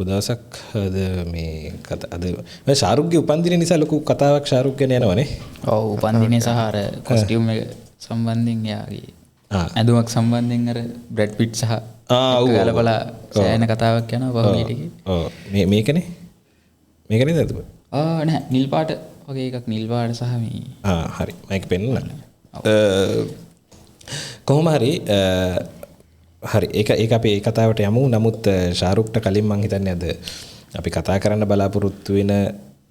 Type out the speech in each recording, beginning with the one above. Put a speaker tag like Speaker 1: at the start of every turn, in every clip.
Speaker 1: දවසක් අද මේ අද ශාරුක්ගේ උපන්දින නිසා ලොකු කතාවක් ශාරුක් ගැන යනවනේ.
Speaker 2: ඔව් උපන්දිනේ සහ අර කොස්ටියුම් එක සම්බන්ධයෙන් යාගේ ඇඳුමක් සම්බන්ධයෙන් අර බ්‍රැඩ් පිට් සහ ගලපලා සෑහෙන කතාවක් යනවා පහුගිය ටිකේ.
Speaker 1: ඔව් මේකනේ නේද?
Speaker 2: නෑ නිල් පාට වගේ එකක් නිල් පාට සහ මේ
Speaker 1: හරි මයික් පෙන්නන්න. කොහොම හරි හරි ඒක අපි ඒ කතාවට යමු. නමුත් ශාරුක්ට කලින් මං හිතන්නේ අද අපි කතා කරන්න බලාපොරොත්තු වෙන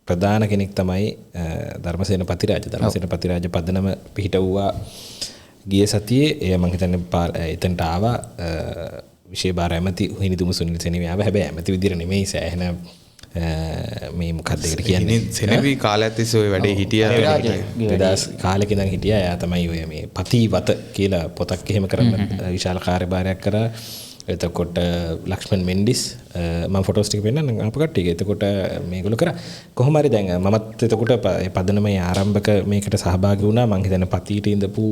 Speaker 1: ප්‍රධාන කෙනෙක් තමයි ධර්මසේන පතිරාජ පදනම පිහිටවුවා ගිය සතියේ. එය මං හිතන්නේ එතනට ආවා විශේෂ බාර ඇමති හිනිදුම සුනිල් සෙනෙවි ආවා. හැබැයි ඇමති විදිහට නෙමෙයි සෑහෙන මේ මොකක්ද ඒකට කියන්නේ
Speaker 3: සෙනෙවි කාලයක් තිස්සේ ඔය වැඩේ හිටියා.
Speaker 1: 2000 කාලෙක ඉඳන් හිටියා. එයා තමයි ඔය මේ පතිවත කියලා පොතක් එහෙම කරන්න විශාල කාර්යභාරයක් කරා. එතකොට ලක්ෂ්මන් මෙන්ඩිස් මම ෆොටෝස් ටික පෙන්නන්නම් අප කට්ටියගේ. එතකොට මේගොල්ලෝ කරා. කොහොම හරි දැන් මමත් එතකොට පදනමේ ආරම්භක මේකට සහභාගී වුණා. මම හිතන්නේ පතියට ඉඳපු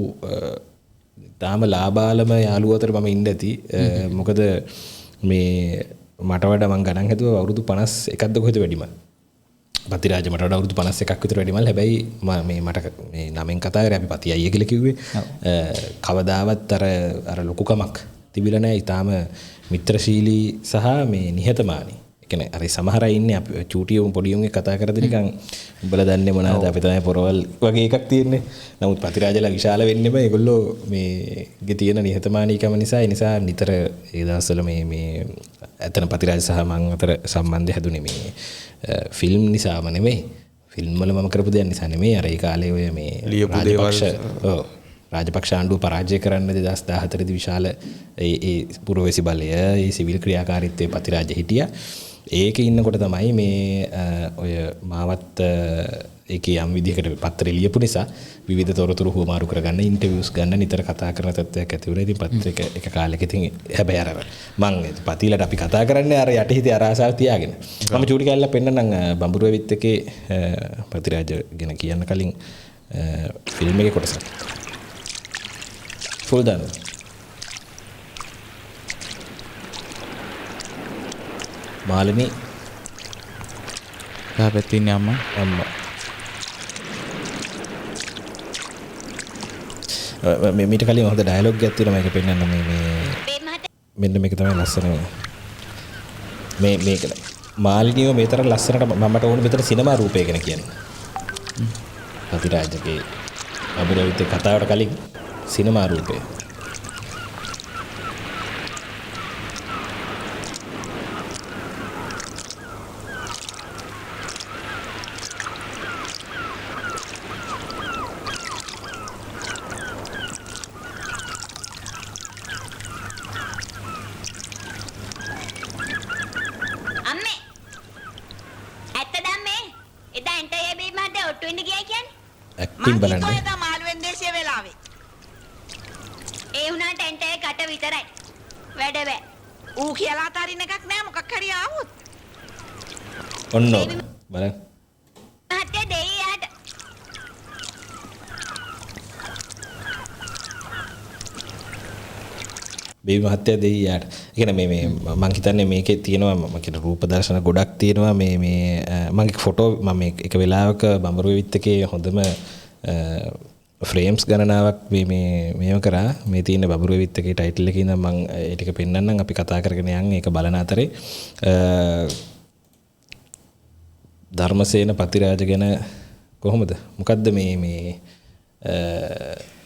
Speaker 1: තාම ලාබාලම යාළුවෝ අතර මම ඉන්න ඇති. මොකද මේ මට වඩා මං ගණන් හැදුවා අවුරුදු 51ක්ද කොහෙද වැඩිම. පතිරාජ මට වඩා අවුරුදු 51ක් විතර වැඩිමල්. හැබැයි මේ මට මේ නමෙන් කතා කරේ අපි පති අයියා කියලා කිව්වේ. කවදාවත් අර ලොකුකමක් තිබිලා නැහැ. ඊටාම මිත්‍රශීලී සහ මේ නිහතමානී. ඒ කියන්නේ අර සමහර අය ඉන්නේ අපි චූටි උන් පොඩි උන්ගේ කතා කරද්දී නිකන් උඹලා දන්නේ මොනවද අපි තමයි පොරවල් වගේ එකක් තියෙන්නේ. නමුත් පතිරාජලා විශාල වෙන්නේ බෑ. ඒගොල්ලෝ මේගේ තියෙන නිහතමානීකම නිසා නිතර ඒ දවස්වල මේ ඇතන පතිරාජ සහ මං අතර සම්බන්ධය හැදුනේ මේ ෆිල්ම් නිසාම නෙමෙයි. ෆිල්ම් වල මම කරපු දෙයක් නිසා නෙමෙයි. අර ඒ කාලේ ඔය මේ
Speaker 3: ලියපු දේවල්
Speaker 1: රාජපක්ෂ ආණ්ඩුව පරාජය කරන්න 2014 දී විශාල ඒ පුරවැසි බලය ඒ සිවිල් ක්‍රියාකාරීත්වයේ පතිරාජ හිටියා. ඒකේ ඉන්නකොට තමයි මේ ඔය මාවත් ඒකේ යම් විදිහකට පත්‍රය ලියපු නිසා විවිධ තොරතුරු හුවමාරු කරගන්න ඉන්ටර්විව්ස් ගන්න නිතර කතා කරන තත්ත්වයක් ඇති වුණා. ඉතින් පත්‍රික එක කාලෙක ඉතින් හැබැයි අර මං පතිලට අපි කතා කරන්නේ අර යටිහිතේ අර ආසාව තියාගෙන. මම චූටි කැල්ල පෙන්නනම් බඹරුව විත් එකේ පතිරාජ ගැන කියන්න කලින් ෆිල්ම් එකේ කොටසක්. ෆුල් දානවා. මාලිනී
Speaker 3: පැත්තින්නේ අම්මා
Speaker 1: මීට කලින් හොඳ ඩයලොග් එකක් තියෙනවා. මේක පෙන්නන්න මේ මෙන්න මේක තමයි ලස්සන මේක මාලිනියෝ මේ තරම් ලස්සනට මමට ඕන මෙතන සිනමා රූපය ගැන කියන්න. පතිරාජගේ අබුරවිත් කතාවට කලින් සිනමා රූපය ඇක්ටිං බලන්න.
Speaker 4: මාළුවෙන් දේශය වෙලාවේ. ඒ වුණාට එන්ටේ කට විතරයි. වැඩ බෑ. ඌ කියලා අතාරින්න එකක් නෑ මොකක් හරි ආවොත්.
Speaker 1: ඔන්න බලන්න.
Speaker 4: මහත්තයා දෙයි යාට.
Speaker 1: බේබි මහත්තයා දෙයි යාට. ඒ කියන්නේ මේ මම හිතන්නේ මේකේ තියෙනවා මම කියන රූප දර්ශන ගොඩක් තියෙනවා. මේ මගේ ෆොටෝ මම එක වෙලාවක බඹරුවේ විත් එකේ හොඳම ෆ්‍රේම්ස් ගණනාවක් මේව කරා. මේ තියෙන බඹරුවේ විත් එකේ ටයිටල් එකේ ඉඳන් මම ඒ ටික පෙන්නන්නම්. අපි කතා කරගෙන යන් ඒක බලන අතරේ ධර්මසේන පතිරාජ ගැන කොහොමද මොකද්ද මේ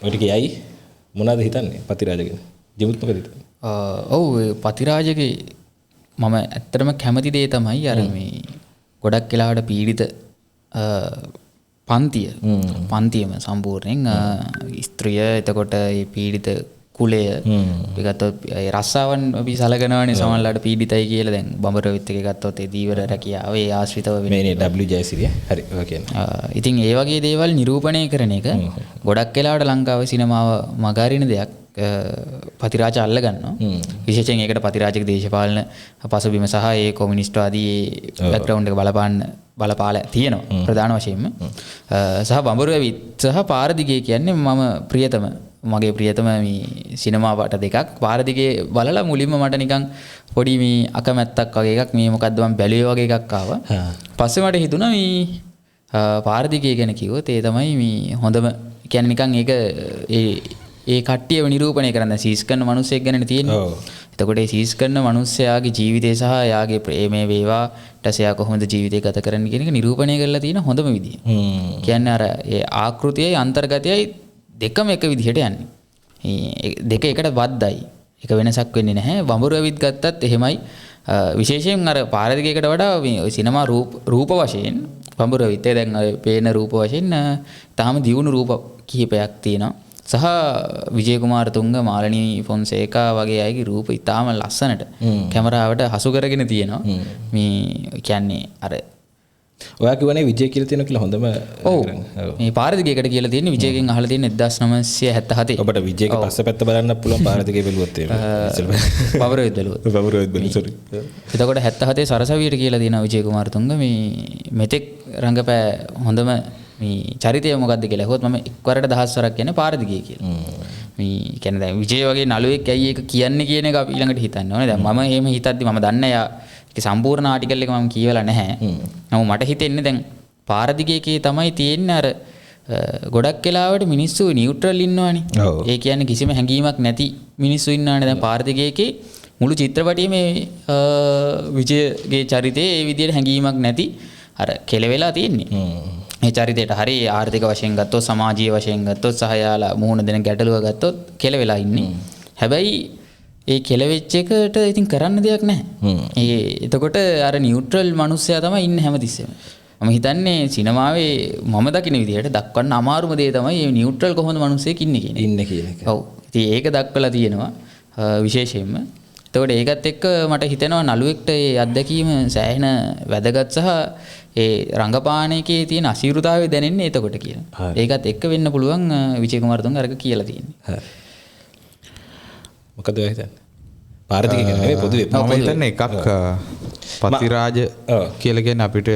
Speaker 1: ඔය ටික යයි මොනවද හිතන්නේ පතිරාජ ගැන? ජීවිත මොකද හිතන්නේ?
Speaker 2: ඔව් පතිරාජගේ මම ඇත්තටම කැමති දේ තමයි අර මේ ගොඩක් වෙලාවට පීඩිත පන්තියම සම්පූර්ණයෙන් ස්ත්‍රිය එතකොට ඒ පීඩිත කුලය අපි ගත්තොත් ඒ රස්සාවන් අපි සලකනවානේ සමහරවිට පීඩිතයි කියලා. දැන් බඹරවිත් එකේ ගත්තොත් ඒ දීවර රැකියාව ඒ ආශ්‍රිතව වෙන
Speaker 1: මේ W ජයසිරිය හරි ඔය කියන්නේ.
Speaker 2: ඉතින් ඒ වගේ දේවල් නිරූපණය කරන එක ගොඩක් වෙලාවට ලංකාවේ සිනමාව මගහරින දෙයක්. පතිරාජ අල්ල ගන්නවා. විශේෂයෙන් ඒකට පතිරාජගේ දේශපාලන පසුබිම සහ ඒ කොමියුනිස්ට්වාදී බෑග්ග්‍රවුන්ඩ් එක බලපාලා තියෙනවා ප්‍රධාන වශයෙන්ම. සහ බඹරුව විත් සහ පාරදිගේ කියන්නේ මම ප්‍රියතම මගේ ප්‍රියතම මේ සිනමා පාට දෙකක් පාරදිගේ බලලා මුලින්ම මට නිකන් පොඩි මේ අකමැත්තක් වගේ එකක් මේ මොකද්ද මම බැලුවේ වගේ එකක් ආවා. පස්සේ මට හිතුණා මේ පාරදිගේ ගැන කිව්වොත් ඒ තමයි මේ හොඳම කියන්නේ නිකන් ඒක ඒ කට්ටියව නිරූපණය කරන්න සීස් කරන මිනිස්සෙක් ගැනනේ තියෙන්නේ. එතකොට ඒ සීස් කරන මිනිස්සයාගේ ජීවිතය සහ එයාගේ ප්‍රේමයේ වේවා ඊටසයා කොහොමද ජීවිතය ගත කරන්නේ කියන එක නිරූපණය කරලා තියෙන හොඳම විදිය. කියන්නේ අර ඒ ආකෘතියයි අන්තර්ගතයයි දෙකම එක විදිහට යන්නේ. දෙක එකට බද්ධයි. එක වෙනසක් වෙන්නේ නැහැ. වඹුරු ඇවිත් ගත්තත් එහෙමයි. විශේෂයෙන් අර පාරදිගයකට වඩා මේ සිනමා රූප වශයෙන් වඹුරු ඇවිත් දැන් අර පේන රූප වශයෙන් තාම දියුණු රූප කිහිපයක් තියෙනවා. සහ විජය කුමාර තුංග මාලනී ෆොන්සේකා වගේ අයගේ රූප ඉතාම ලස්සනට කැමරාවට හසු කරගෙන තියෙනවා. මේ කියන්නේ අර
Speaker 1: ඔයා කිව්වනේ විජය කියලා තියෙනවා කියලා හොඳම
Speaker 2: ඔව් මේ පාරදිගයකට කියලා තියෙන්නේ විජයගෙන් අහලා තියෙන්නේ 1977.
Speaker 1: ඔබට විජයගේ පස්ස පැත්ත බලන්න පුළුවන් පාරදිගේ බැලුවොත් එහෙම.
Speaker 2: වඹරුවෙත් බැලුවොත්.
Speaker 1: වඹරුවෙත් බැලුවොත් සෝරි.
Speaker 2: එතකොට 77 සරසවියට කියලා තියෙනවා විජය කුමාර තුංග මේ මෙතෙක් රංගපෑ හොඳම මේ චරිතය මොකද්ද කියලා ඇහුවොත් මම එක්වරට 10 වරක් කියන්නේ පාරදිගේ කියලා. මේ කියන්නේ දැන් විජය වගේ නළුවෙක් ඇයි ඒක කියන්නේ කියන එක අපි ඊළඟට හිතන්න ඕනේ. දැන් මම එහෙම හිතද්දි මම දන්නේ යා ඒක සම්පූර්ණ ආටිකල් එක මම කියවලා නැහැ. නමුත් මට හිතෙන්නේ දැන් පාරදිගේකේ තමයි තියෙන්නේ අර ගොඩක් වෙලාවට මිනිස්සු නියුට්‍රල් ඉන්නවනේ. ඒ කියන්නේ කිසිම හැඟීමක් නැති මිනිස්සු ඉන්නවනේ. දැන් පාරදිගේකේ මුළු චිත්‍රපටියේ මේ විජයගේ චරිතේ ඒ විදිහට හැඟීමක් නැති අර කෙලවෙලා තියෙන්නේ. මේ චරිතයට හරි ආර්ථික වශයෙන් ගත්තොත් සමාජීය වශයෙන් ගත්තොත් සහ යාලා මුහුණ දෙන ගැටලුව ගත්තොත් කෙලවෙලා ඉන්නේ. හැබැයි ඒ කෙලවෙච්ච එකට ඉතින් කරන්න දෙයක් නැහැ. එතකොට අර නියුට්‍රල් මිනිස්සයා තමයි ඉන්නේ හැමතිස්සෙම. මම හිතන්නේ සිනමාවේ මම දකින විදිහට දක්වන්න අමාරුම දේ තමයි මේ නියුට්‍රල් කොහොමද මිනිස්සෙක් ඉන්නේ කියන එක. ඔව්. ඉතින් ඒක දක්වලා තියෙනවා විශේෂයෙන්ම. එතකොට ඒකත් එක්ක මට හිතෙනවා නළුවෙක්ට ඒ අත්දැකීම සෑහෙන වැදගත් සහ ඒ රංගපානයේ තියෙන අසීරුතාවය දැනෙන්නේ එතකොට කියලා. ඒකත් එක්ක වෙන්න පුළුවන් විජය කුමාර තුංග අරක කියලා තියෙන්නේ.
Speaker 1: හරි. මොකද ඔය හිතන්නේ? පාරදිගේ ගැන නෙවෙයි පොදුවේ.
Speaker 3: මම හිතන්නේ එකක් පතිරාජ කියලා කියන්නේ අපිට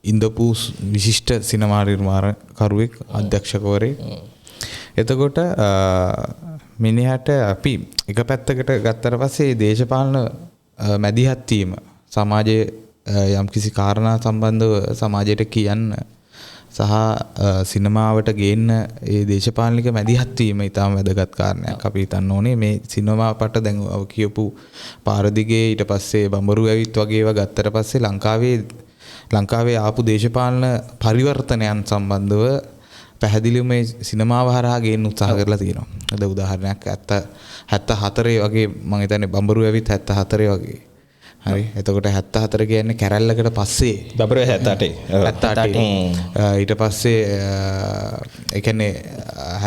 Speaker 3: ඉන්දපු විශිෂ්ට සිනමා නිර්මාණකරුවෙක් අධ්‍යක්ෂකවරයෙක්. එතකොට මිනිහට අපි එක පැත්තකට ගත්තට පස්සේ දේශපාලන මැදිහත් වීම සමාජයේ යම්කිසි කාරණා සම්බන්ධව සමාජයට කියන්න සහ සිනමාවට ගේන්න ඒ දේශපාලනික මැදිහත් වීම ඉතාම වැදගත් කාරණයක්. අපි හිතන්න ඕනේ මේ සිනමා පට දැන් කියපු පාරදිගේ ඊට පස්සේ බඹරු ඇවිත් වගේ ඒවා ගත්තට පස්සේ ලංකාවේ ආපු දේශපාලන පරිවර්තනයන් සම්බන්ධව පැහැදිලිව මේ සිනමාව හරහා ගේන්න උත්සාහ කරලා තියෙනවා. අද උදාහරණයක් 74 වගේ මම හිතන්නේ බඹරු ඇවිත් 74 වගේ. හරි. එතකොට 74 කියන්නේ කැරැල්ලකට පස්සේ
Speaker 1: බඹරු 78.
Speaker 3: ඊට පස්සේ ඒ කියන්නේ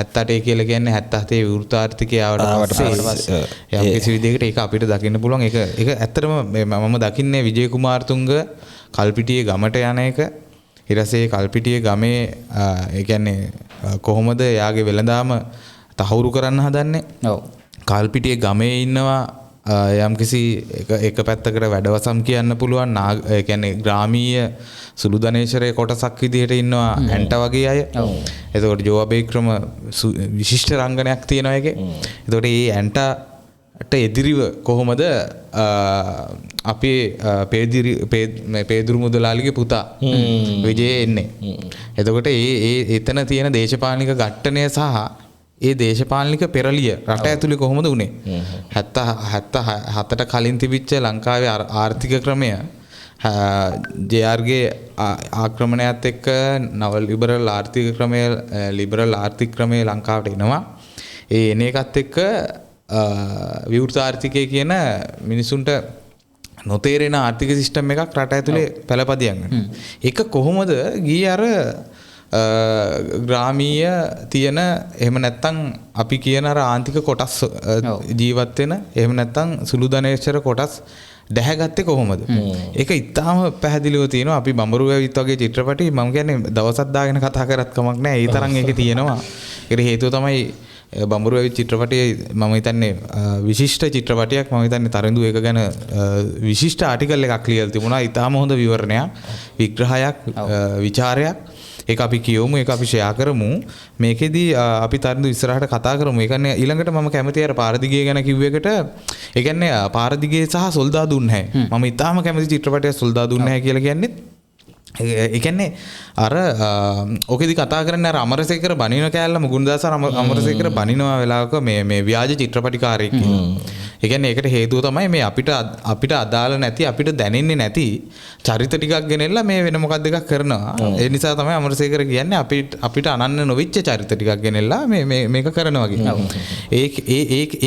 Speaker 3: 78 කියලා කියන්නේ 77 විවෘත ආර්ථිකය ආවට පස්සේ යම් කිසි විදිහකට ඒක අපිට දකින්න පුළුවන්. ඒක ඇත්තටම මම දකින්නේ විජය කුමාර තුංග කල්පිටියේ ගමට යන එක. ඊටසේ කල්පිටියේ ගමේ ඒ කියන්නේ කොහොමද යාගේ වෙළඳාම තහවුරු කරන්න හදන්නේ?
Speaker 2: ඔව්.
Speaker 3: කල්පිටියේ ගමේ ඉන්නවා යම්කිසි එක පැත්තකට වැඩවසම් කියන්න පුළුවන් ඒ කියන්නේ ග්‍රාමීය සුළු ධනේශරයේ කොටසක් විදිහට ඉන්නවා ඇන්ට වගේ අය. එතකොට ජෝ අබේක්‍රම විශිෂ්ට රංගනයක් තියෙනවා ඒකේ. එතකොට මේ ඇන්ටට එදිරිව කොහොමද අපේ පේදුරු මුදලාලිගේ පුතා විජය එන්නේ. එතකොට එතන තියෙන දේශපාලනික ඝට්ටනය සහ ඒ දේශපාලනික පෙරලිය රට ඇතුලේ කොහොමද උනේ? 77ට කලින් තිබිච්ච ලංකාවේ ආර්ථික ක්‍රමය ජේ.ආර්.ගේ ආක්‍රමණයත් එක්ක නව ලිබරල් ආර්ථික ක්‍රමය ලංකාවට එනවා. ඒ එන එකත් එක්ක විවෘත ආර්ථිකය කියන මිනිසුන්ට නොතේරෙන ආර්ථික සිස්ටම් එකක් රට ඇතුලේ පළපදියම් වෙනවා. ඒක කොහොමද ගියේ අර ග්‍රාමීය තියෙන එහෙම නැත්නම් අපි කියන අර ආන්තික කොටස් ජීවත් වෙන එහෙම නැත්නම් සුළු ධනේශ්වර කොටස් දැහැගත්තේ කොහොමද? ඒක ඉතාම පැහැදිලිව තියෙනවා. අපි බඹරු ඇවිත් වගේ චිත්‍රපටි මම කියන්නේ දවසක් දාගෙන කතා කරත් කමක් නැහැ. ඒ තරම් ඒකේ තියෙනවා. ඒකට හේතුව තමයි බඹරු ඇවිත් චිත්‍රපටියේ මම හිතන්නේ විශිෂ්ට චිත්‍රපටියක්. මම හිතන්නේ තරඳු ඒක ගැන විශිෂ්ට ආටිකල් එකක් ලියලා තිබුණා. ඉතාම හොඳ විවරණයක්, විග්‍රහයක්, විචාරයක්. ඒක අපි කියවමු, ඒක අපි ෂෙයා කරමු. මේකෙදි අපි තරිඳු ඉස්සරහට කතා කරමු. ඒ කියන්නේ ඊළඟට මම කැමති අර පාරදිගේ ගැන කිව්ව එකට, ඒ කියන්නේ පාරදිගේ සහ සොල්දාදුන් නැහැ. මම ඉතාලම කැමති චිත්‍රපටයක් සොල්දාදුන් නැහැ කියලා කියන්නේ. ඒ කියන්නේ අර ඔකෙදි කතා කරන්නේ අර අමරසේකර බණින කෑල්ල මුගුණදාස අමරසේකර බණිනවා වෙලාවක මේ ව්‍යාජ චිත්‍රපටිකාරයෙක් කියලා. ඒ කියන්නේ ඒකට හේතුව තමයි මේ අපිට අදාළ නැති, අපිට දැනෙන්නේ නැති චරිත ටිකක් ගෙනෙල්ලා මේ වෙන මොකක්ද එකක් කරනවා. ඒ නිසා තමයි අමරසේකර කියන්නේ අපිට අනන්න නොවිච්ච චරිත ටිකක් ගෙනෙල්ලා මේක කරනවා කියලා.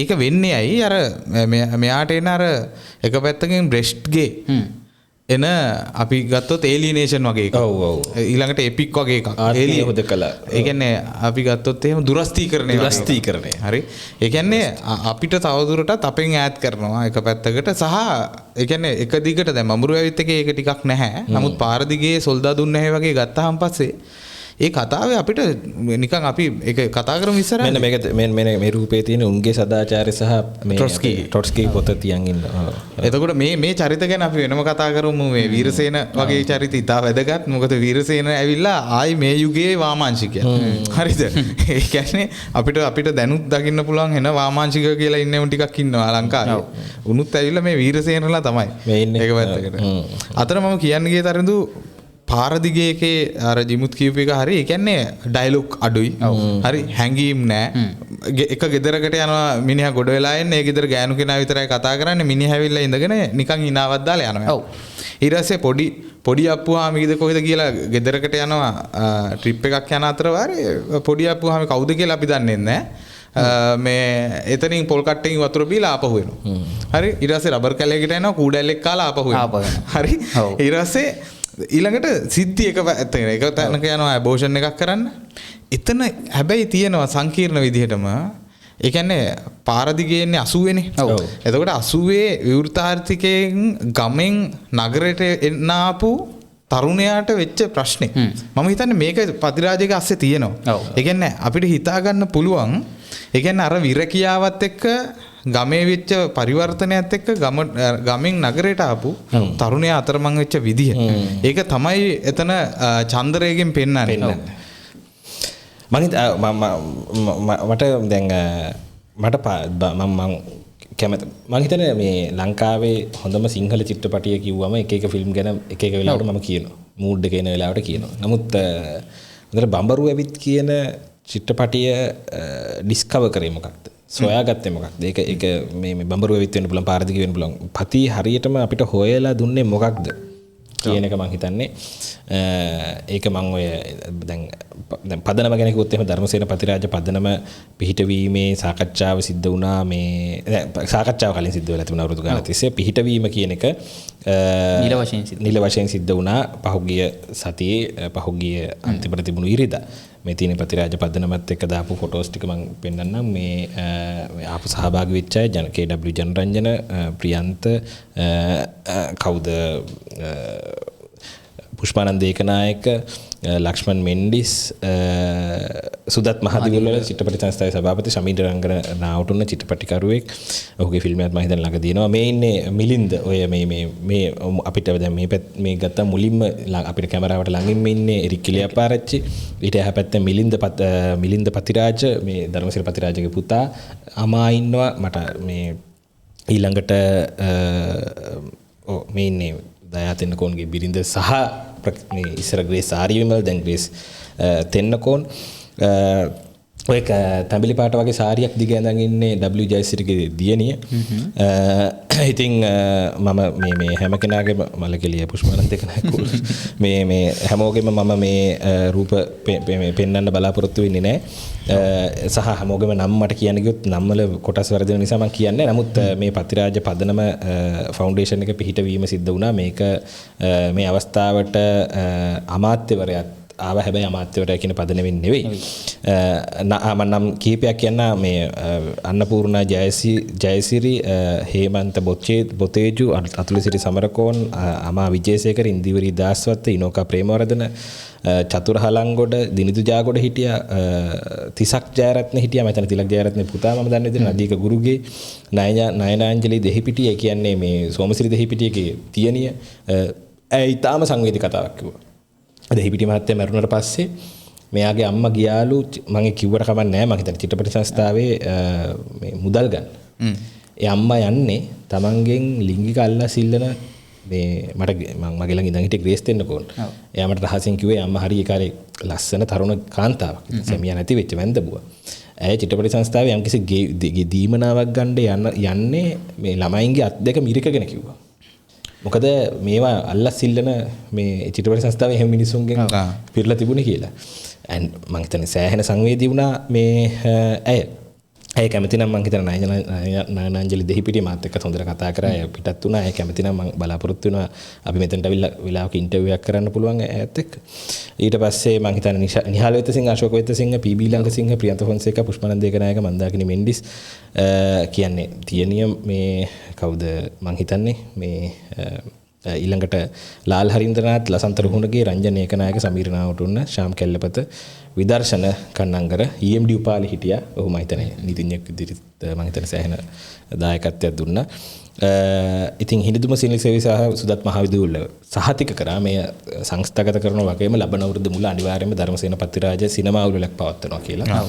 Speaker 3: ඒක වෙන්නේ ඇයි? අර මෙයාට එන අර එක පැත්තකින් බ්‍රෙස්ට්ගේ එන අපි ගත්තොත් ඒලියනේෂන් වගේ එකක්.
Speaker 1: ඔව් ඔව්.
Speaker 3: ඊළඟට එපික් වගේ එකක්.
Speaker 1: ඒලිය හොදකලා.
Speaker 3: ඒ කියන්නේ අපි ගත්තොත් එහෙම දුරස්ථීකරණය. හරි. ඒ කියන්නේ අපිට තවදුරටත් අපෙන් ඈත් කරනවා එක පැත්තකට සහ ඒ කියන්නේ එක දිගට දැන් මඹුරු ඇවිත් එකේ ඒක ටිකක් නැහැ. නමුත් පාර දිගේ සොල්දාදුන් නැහැ වගේ ගත්තාම පස්සේ ඒ කතාවේ අපිට නිකන් අපි ඒක කතා කරමු ඉස්සරහ.
Speaker 1: මෙන්න මේ රූපේ තියෙන උන්ගේ සදාචාරය සහ මේ ට්‍රොට්ස්කි පොත තියන් ඉන්නවා.
Speaker 3: එතකොට මේ චරිත ගැන අපි වෙනම කතා කරමු. මේ වීරසේන වගේ චරිත ඉතා වැදගත්. මොකද වීරසේන ඇවිල්ලා ආයි මේ යුගයේ වාමාංශිකයා. හරිද? ඒ කියන්නේ අපිට දැනුත් දකින්න පුළුවන් එන වාමාංශික කියලා ඉන්නව ටිකක් ඉන්නවා ලංකාවේ. උනුත් ඇවිල්ලා මේ වීරසේනලා තමයි. ඒක වැත්තකට. අතන මම කියන්න ගිය තරඳු පාරදිගේ එකේ අර ජිමුත් කියපු එක හරි. ඒ කියන්නේ ඩයලොග් අඩුයි. හරි හැංගීම් නැහැ. එක ගෙදරකට යනවා මිනිහා ගොඩ වෙලා එන්නේ. ඒ ගෙදර ගෑනු කෙනා විතරයි කතා කරන්නේ. මිනිහා ඇවිල්ලා ඉඳගෙන නිකන් hinaවක් දාලා යනවා. ඊට පස්සේ පොඩි අප්පුවාම ඉද කොහෙද කියලා ගෙදරකට යනවා ට්‍රිප් එකක් යන අතර වාරේ පොඩි අප්පුවාම කවුද කියලා අපි දන්නේ නැහැ. මේ එතනින් පොල් කට්ටකින් වතුර බීලා ආපහු එනවා. හරි. ඊට පස්සේ රබර් කැලයකට යනවා කූඩැල්ලෙක් කාලා ආපහු එනවා. හරි. ඊට පස්සේ ඊළඟට සිද්ධි එක තැනක යනවා ඇබෝෂන් එකක් කරන්න. එතන හැබැයි තියෙනවා සංකීර්ණ විදිහටම. ඒ කියන්නේ පාරදිගේ එන්නේ 80 නේ. එතකොට 80 විවෘතාර්ථිකයෙන් ගමෙන් නගරයට එන්න ආපු තරුණයාට වෙච්ච ප්‍රශ්නේ. මම හිතන්නේ මේක පතිරාජගේ අස්සේ තියෙනවා. ඒ කියන්නේ අපිට හිතා ගන්න පුළුවන්. ඒ කියන්නේ අර විරකියාවත් එක්ක ගමේ වෙච්ච පරිවර්තනයත් එක්ක ගමෙන් නගරයට ආපු තරුණයා අතරමං වෙච්ච විදිය. ඒක තමයි එතන චන්දරයෙන් පෙන්වන්නේ.
Speaker 1: මට දැන් මම කැමති මම හිතන්නේ මේ ලංකාවේ හොඳම සිංහල චිත්‍රපටිය කිව්වම එක ෆිල්ම් ගැන එක වෙලාවට මම කියනවා. මූඩ් එක එන වෙලාවට කියනවා. නමුත් හොඳට බඹරු ඇවිත් කියන චිත්‍රපටිය ඩිස්කවර් කරේ මොකක්ද? සොයාගත්තේ මොකක්ද? ඒක මේ බඹරු ඇවිත් වෙන්න පුළුවන්, පාරදිග වෙන්න පුළුවන්. පති හරියටම අපිට හොයලා දුන්නේ මොකක්ද කියන එක මම හිතන්නේ. ඒක මම ඔය දැන් පදනම ගැන කිව්වොත් එහෙම ධර්මසේන පතිරාජ පදනම පිහිටවීමේ සාකච්ඡාව සිද්ධ වුණා. මේ සාකච්ඡාව කලින් සිද්ධ වෙලා තිබුණා අවුරුදු ගානක් තිස්සේ. පිහිටවීම කියන එක නිල වශයෙන් සිද්ධ වුණා පහුගිය සතියේ පහුගිය අන්තිමට තිබුණු ඉරිදා. මේ තියෙන පතිරාජ පදනමත් එක්ක දාපු ෆොටෝස් ටික මම පෙන්නන්නම්. මේ ආපු සහභාගී වෙච්ච අය KW ජනරංජන, ප්‍රියන්ත, කවුද පුෂ්පානන්ද ඒකනායක, ලක්ෂ්මන් මෙන්ඩිස්, සුදත් මහදිවුල්ල චිත්‍රපටි සංස්ථාවේ සභාපති, ශමීන්ද්‍ර රංගන නාවුටුන්න චිත්‍රපටිකරුවෙක්. ඔහුගේ ෆිල්ම් එකත් මම හිතන්නේ ළඟ දිනවා. මේ ඉන්නේ මිලින්ද. ඔය මේ අපිට දැන් මේ ගත්ත මුලින්ම අපිට කැමරාවට ළඟින්ම ඉන්නේ එරික් කිලියපාරච්චි. ඊට එහා පැත්තේ මිලින්ද පතිරාජ, මේ ධර්මසිරි පතිරාජගේ පුතා අමා ඉන්නවා. මට මේ ඊළඟට මේ ඉන්නේ දයාතෙන්නකෝන්ගේ බිරිඳ සහ මේ ඉස්සර ග්‍රේස් ආරියවිමල්, දැන් ග්‍රේස් තෙන්නකෝන්. ඔය තඹිලි පාට වගේ සාරියක් දිග ඇඳන් ඉන්නේ W ජයසිරිගේ දියණිය. ඉතින් මම මේ හැම කෙනාගේම මලකෙලිය පුෂ්පානන්ද එකනායකුල් මේ හැමෝගෙම මම මේ රූප පෙන්වන්න බලාපොරොත්තු වෙන්නේ නැහැ. සහ හැමෝගෙම නම් මට කියන්න ගියොත් නම් වල කොටස් වැරදෙන නිසා මම කියන්නේ. නමුත් මේ පතිරාජ පදනම ෆවුන්ඩේෂන් එක පිහිටවීම සිද්ධ වුණා. මේක මේ අවස්ථාවට අමාත්‍යවරයාත් ආව. හැබැයි අමාත්‍යවරයා කියන පදනමින් නෙවෙයි. මම නම් කීපයක් කියන්න. මේ අන්නපූර්ණා ජයසිරි, හේමන්ත බොතේජු, අතුලසිරි සමරකෝන්, අමා විජේසේකර, ඉන්දිවරි දාස්වත්ත, ඉනෝකා ප්‍රේමවර්ධන, චතුර හලංගොඩ, දිනිදු ජාගොඩ හිටියා, තිසක් ජයරත්න හිටියා. මම හිතන්නේ තිලක් ජයරත්නේ පුතා මම දන්නේ විදිහට නදීක ගුරුගේ, නයනාංජලි දෙහිපිටිය කියන්නේ මේ සෝමසිරි දෙහිපිටියගේ තියනිය. ඇයි තාම සංවේදී කතාවක් කිව්වා. දෙහිපිටි මහත්තයා මැරුණට පස්සේ මෙයාගේ අම්මා ගියාලු මම කිව්වට කමක් නැහැ මම හිතන්නේ චිත්‍රපට සංස්ථාවේ මේ මුදල් ගන්න. ඒ අම්මා යන්නේ තමන්ගෙන් ලිංගික අල්ලස් ඉල්ලන මේ මට මගේ ළඟ ඉඳන් හිටිය ග්‍රේස් දෙන්න කොන්. එයා මට රහසින් කිව්වේ අම්මා හරි ඒ කාලේ ලස්සන තරුණ කාන්තාවක්. සැමියා නැති වෙච්ච වැන්දබුවා. ඇය චිත්‍රපට සංස්ථාවේ යම්කිසි දීමනාවක් ගන්න යන්නේ මේ ළමයින්ගේ අත් දෙක මිරිකගෙන කිව්වා. මොකද මේවා අල්ලස් ඉල්ලන මේ චිත්‍රපට සංස්ථාවේ හැම මිනිසුන්ගෙන් පිරලා තිබුණේ කියලා. and මම හිතන්නේ සෑහෙන සංවේදී වුණා මේ ඇය කැමති නම් මම හිතන නයනාංජලි දෙහිපිටිය මාත් එක්ක හොඳට කතා කරා. ඇය පිටත් වුණා. ඇය කැමති නම් මම බලාපොරොත්තු වෙනවා අපි මෙතනට අවිල්ලා වෙලාවක ඉන්ටර්විව් එකක් කරන්න පුළුවන් ඇයත් එක්ක. ඊට පස්සේ මම හිතන්නේ නිහාල් වෙතසිංහ, අශෝක වෙතසිංහ, පීබී ලංකසිංහ, ප්‍රියන්ත ෆොන්සේකා, පුෂ්පනන්ද ඒකනායක, මන්දාකිනි මෙන්ඩිස් කියන්නේ තියනිය මේ කවුද මම හිතන්නේ මේ ඊළඟට ලාල් හරින්දනාත්, ලසන්ත රුහුණගේ, රංජන ඒකනායක, සමීර නාවටුන්න, ශාම් කෙල්ලපත, විදර්ශන කන්නංගර, EMD උපාලි හිටියා. ඔහු මම හිතන්නේ නීතිඥයෙක් විදිහට මම හිතන්නේ සෑහෙන දායකත්වයක් දුන්නා. ඉතින් හිඳුම සිනිල් සේවි සහ සුදත් මහවිදුල්ල සහතික කරා මේ සංස්ථාගත කරන වගේම ලබන අවුරුද්ද මුල අනිවාර්යයෙන්ම ධර්මසේන පත්තිරාජ සිනමා උළෙලක් පවත්වනවා කියලා.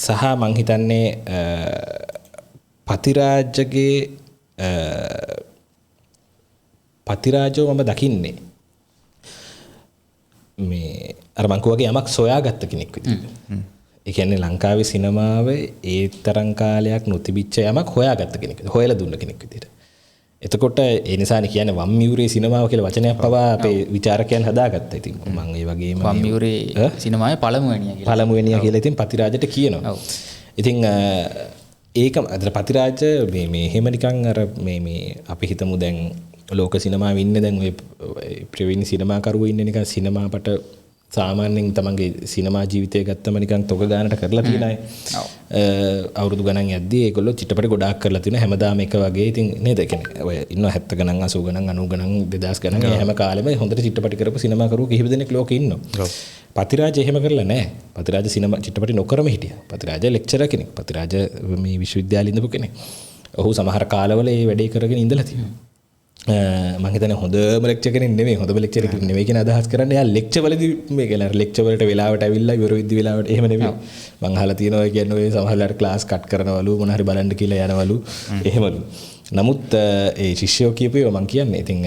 Speaker 1: සහ මම හිතන්නේ පතිරාජගේ පතිරාජෝ මම දකින්නේ මේ අර මං වගේ යමක් සොයාගත්ත කෙනෙක් විදිහට. ඒ කියන්නේ ලංකාවේ සිනමාවේ ඒ තරම් කාලයක් නොතිබිච්ච යමක් හොයාගත්ත කෙනෙක් විදිහට. හොයලා දුන්න කෙනෙක් විදිහට. එතකොට ඒ නිසානේ කියන්නේ වම් මියුරේ සිනමාව කියලා වචනයක් පවා අපේ විචාරකයන් හදාගත්තා. ඉතින් මම ඒ වගේම
Speaker 2: වම් මියුරේ සිනමාවේ
Speaker 1: පළමුවෙනියා කියලා ඉතින් පතිරාජට කියනවා. ඉතින් ඒක අද පතිරාජ මේ එහෙම නිකන් අර මේ අපි හිතමු දැන් ලෝක සිනමාවේ ඉන්නේ දැන් ඔය ප්‍රවීණ සිනමාකරුවෝ ඉන්නේ නිකන් සිනමාපට සාමාන්‍යයෙන් තමන්ගේ සිනමා ජීවිතය ගත්තම නිකන් තොග ගානට කරලා තියෙන අය. අවුරුදු ගණන් යද්දී ඒගොල්ලෝ චිත්‍රපට ගොඩාක් කරලා තියෙනවා හැමදාම එක වගේ. ඉතින් නේද? කියන්නේ ඔය ඉන්නවා 70 ගණන් 80 ගණන් 90 ගණන් 2000 ගණන් හැම කාලෙම හොඳට චිත්‍රපට කරපු සිනමාකරුවෝ කිහිප දෙනෙක් ලෝකේ ඉන්නවා. පතිරාජ එහෙම කරලා නැහැ. පතිරාජ සිනමා චිත්‍රපට නොකරම හිටියා. පතිරාජ ලෙක්චරර් කෙනෙක්. පතිරාජ මේ විශ්වවිද්‍යාලේ ඉඳපු කෙනෙක්. ඔහු සමහර කාලවල ඒ වැඩේ කරගෙන ඉඳලා තියෙනවා. මම හිතන්නේ හොඳම ලෙක්චර් කෙනෙක් නෙමෙයි, හොඳම ලෙක්චර් කෙනෙක් නෙමෙයි කියන අදහස් කරන්නේ. එයා ලෙක්චර් වලදී මේ කියලා ලෙක්චර් වලට වෙලාවට ඇවිල්ලා ඉවර වෙද්දි වෙලාවට එහෙම නෙමෙයි. මම අහලා තියෙනවා කියන්නේ ඔය සමහරලාට ක්ලාස් කට් කරනවලු මොන හරි බලන්න කියලා යනවලු එහෙමලු. නමුත් ඒ ශිෂ්‍යෝ කියපුවා මම කියන්නේ ඉතින්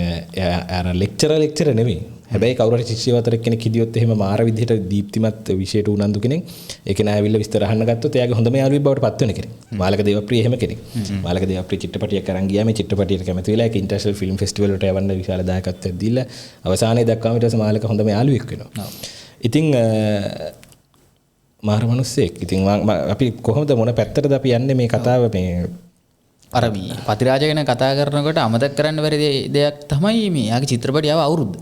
Speaker 1: අර ලෙක්චරර් නෙමෙයි. හැබැයි කවුරු හරි ශිෂ්‍යයෝ අතර කෙනෙක් හිටියොත් එහෙම මාර විදිහට දීප්තිමත් විශේෂයට උනන්දු කෙනෙක් ඒක නෑ ඇවිල්ලා විස්තර අහන්න ගත්තොත් එයාගේ හොඳම යාළුවෙක් බවට පත් වෙන කෙනෙක්. මාලක දේවප්‍රිය එහෙම කෙනෙක්. මාලක දේවප්‍රිය චිත්‍රපටියක් අරන් ගියා. මේ චිත්‍රපටියට කැමති වෙලා ඒක ඉන්ටර්නැෂනල් ෆිල්ම් ෆෙස්ටිවල් වලට යවන්න විශාල දායකත්වයක් දීලා අවසානයේ දක්වාම ඊට පස්සේ මාලක හොඳම යාළුවෙක් වෙනවා. ඉතින් මාර මිනිස්සෙක්. ඉතින් අපි කොහොමද මොන පැත්තටද අපි යන්නේ මේ කතාව මේ
Speaker 2: අර මේ පතිරාජ ගැන කතා කරනකොට අමතක කරන්න බැරි දෙයක් තමයි මේ යාගේ චිත්‍රපටිය ආව අවුරුද්ද.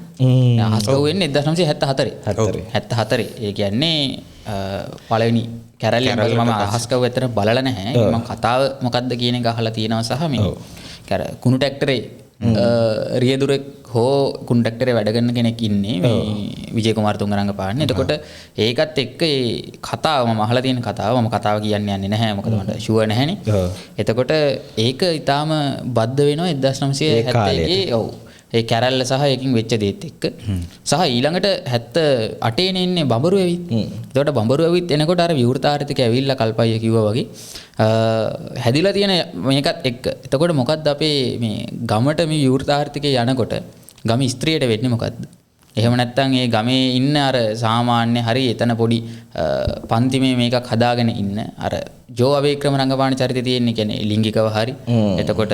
Speaker 2: අහස්කව වෙන්නේ 1974. 74. ඒ කියන්නේ පළවෙනි කැරල්ලෙන් පස්සේ මම අහස්කව ඇත්තට බලලා නැහැ. මම කතාව මොකද්ද කියන එක අහලා තියෙනවා සහ මේ කුණු ට්‍රැක්ටරේ රියදුරෙක් හෝ කුණු ට්‍රැක්ටරේ වැඩ කරන කෙනෙක් ඉන්නේ මේ විජේ කුමාර තුංගරංග පාන්නේ. එතකොට ඒකත් එක්ක ඒ කතාව මම අහලා තියෙන කතාව මම කතාව කියන්න යන්නේ නැහැ. මොකද මට ෂුවර් නැහැනේ. එතකොට ඒක ඊටාම බද්ධ වෙනවා 1971 ඔව්. ඒ කැරල්ල සහ ඒකින් වෙච්ච දේත් එක්ක සහ ඊළඟට 78 එන්නේ බඹරු ඇවිත්. එතකොට බඹරු ඇවිත් එනකොට අර විවෘතාර්ථික ඇවිල්ලා කල්පය කිව්වා වගේ හැදිලා තියෙන මේකත් එක්ක. එතකොට මොකද්ද අපේ මේ ගමට මේ විවෘතාර්ථිකේ යනකොට ගම ස්ත්‍රියට වෙන්නේ මොකද්ද? එහෙම නැත්නම් ඒ ගමේ ඉන්න අර සාමාන්‍ය හරි එතන පොඩි පන්තිමේ මේකක් හදාගෙන ඉන්න අර ජෝ අවේක්‍රම රංගපාන චරිතය තියෙන්නේ කියන්නේ ලිංගිකව හරි. එතකොට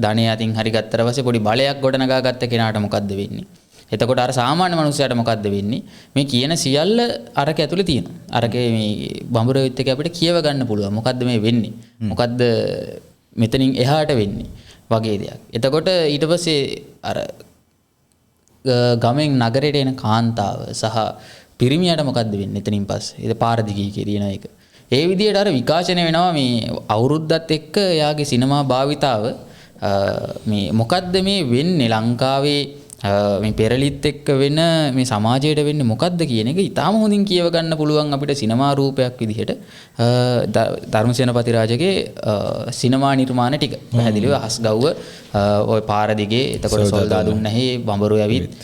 Speaker 2: ධනය අතින් හරි ගත්තට පස්සේ පොඩි බලයක් ගොඩනගා ගත්ත කෙනාට මොකද්ද වෙන්නේ? එතකොට අර සාමාන්‍ය මනුස්සයාට මොකද්ද වෙන්නේ? මේ කියන සියල්ල අරක ඇතුලේ තියෙනවා. අරකේ මේ බඹරවිත් එක අපිට කියව ගන්න පුළුවන්. මොකද්ද මේ වෙන්නේ? මොකද්ද මෙතනින් එහාට වෙන්නේ? වගේ දෙයක්. එතකොට ඊට පස්සේ අර ගමෙන් නගරයට එන කාන්තාව සහ පිරිමියට මොකද්ද වෙන්නේ එතනින් පස්සේ? ඒක පාර දිගී කියන එක. ඒ විදිහට අර විකාශනය වෙනවා මේ අවුරුද්දත් එක්ක එයාගේ සිනමා භාවිතාව මේ මොකද්ද මේ වෙන්නේ ලංකාවේ මේ පෙරලිත් එක්ක වෙන මේ සමාජයට වෙන්නේ මොකක්ද කියන එක ඉතාම හොඳින් කියව ගන්න පුළුවන් අපිට සිනමා රූපයක් විදිහට ධර්මසේන පතිරාජගේ සිනමා නිර්මාණ ටික පැහැදිලිව අහස් ගව්ව ඔය පාර දිගේ එතකොට සොල්දාදුන් නැහැ බඹරු ඇවිත්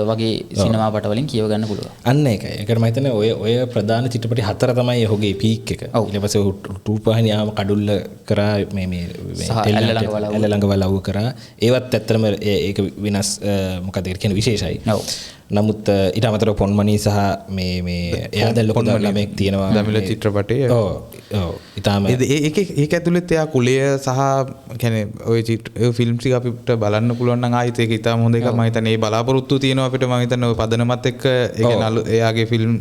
Speaker 2: වගේ සිනමා පටවලින් කියව ගන්න පුළුවන්. අන්න
Speaker 1: ඒකයි. ඒකට මම හිතන්නේ ඔය ප්‍රධාන චිත්‍රපටි 4 තමයි ඔහුගේ පීක් එක. ඊට පස්සේ රූපවාහිනිය ආම කඩුල්ල කරා මේ ඇල්ල ළඟ වලව්ව කරා. ඒවත් ඇත්තටම ඒක වෙනස් මොකද ඒක කියන්නේ විශේෂයි. නමුත් ඊට අමතරව පොන්මනී සහ මේ එයා දැන් ලොකු ළමෙක් තියෙනවා
Speaker 3: දමිළ චිත්‍රපටයේ.
Speaker 1: ඔව් ඊටාම
Speaker 3: ඒක ඇතුළත් එයා කුලය සහ කියන්නේ ওই ෆිල්ම් ටික අපිට බලන්න පුළුවන් නම් ආයිත් ඒක ඊටාම හොඳ එකක්. මම හිතන්නේ මේ බලාපොරොත්තු තියෙනවා අපිට. මම හිතන්නේ ඔය පදනමත් එක්ක ඒක එයාගේ ෆිල්ම්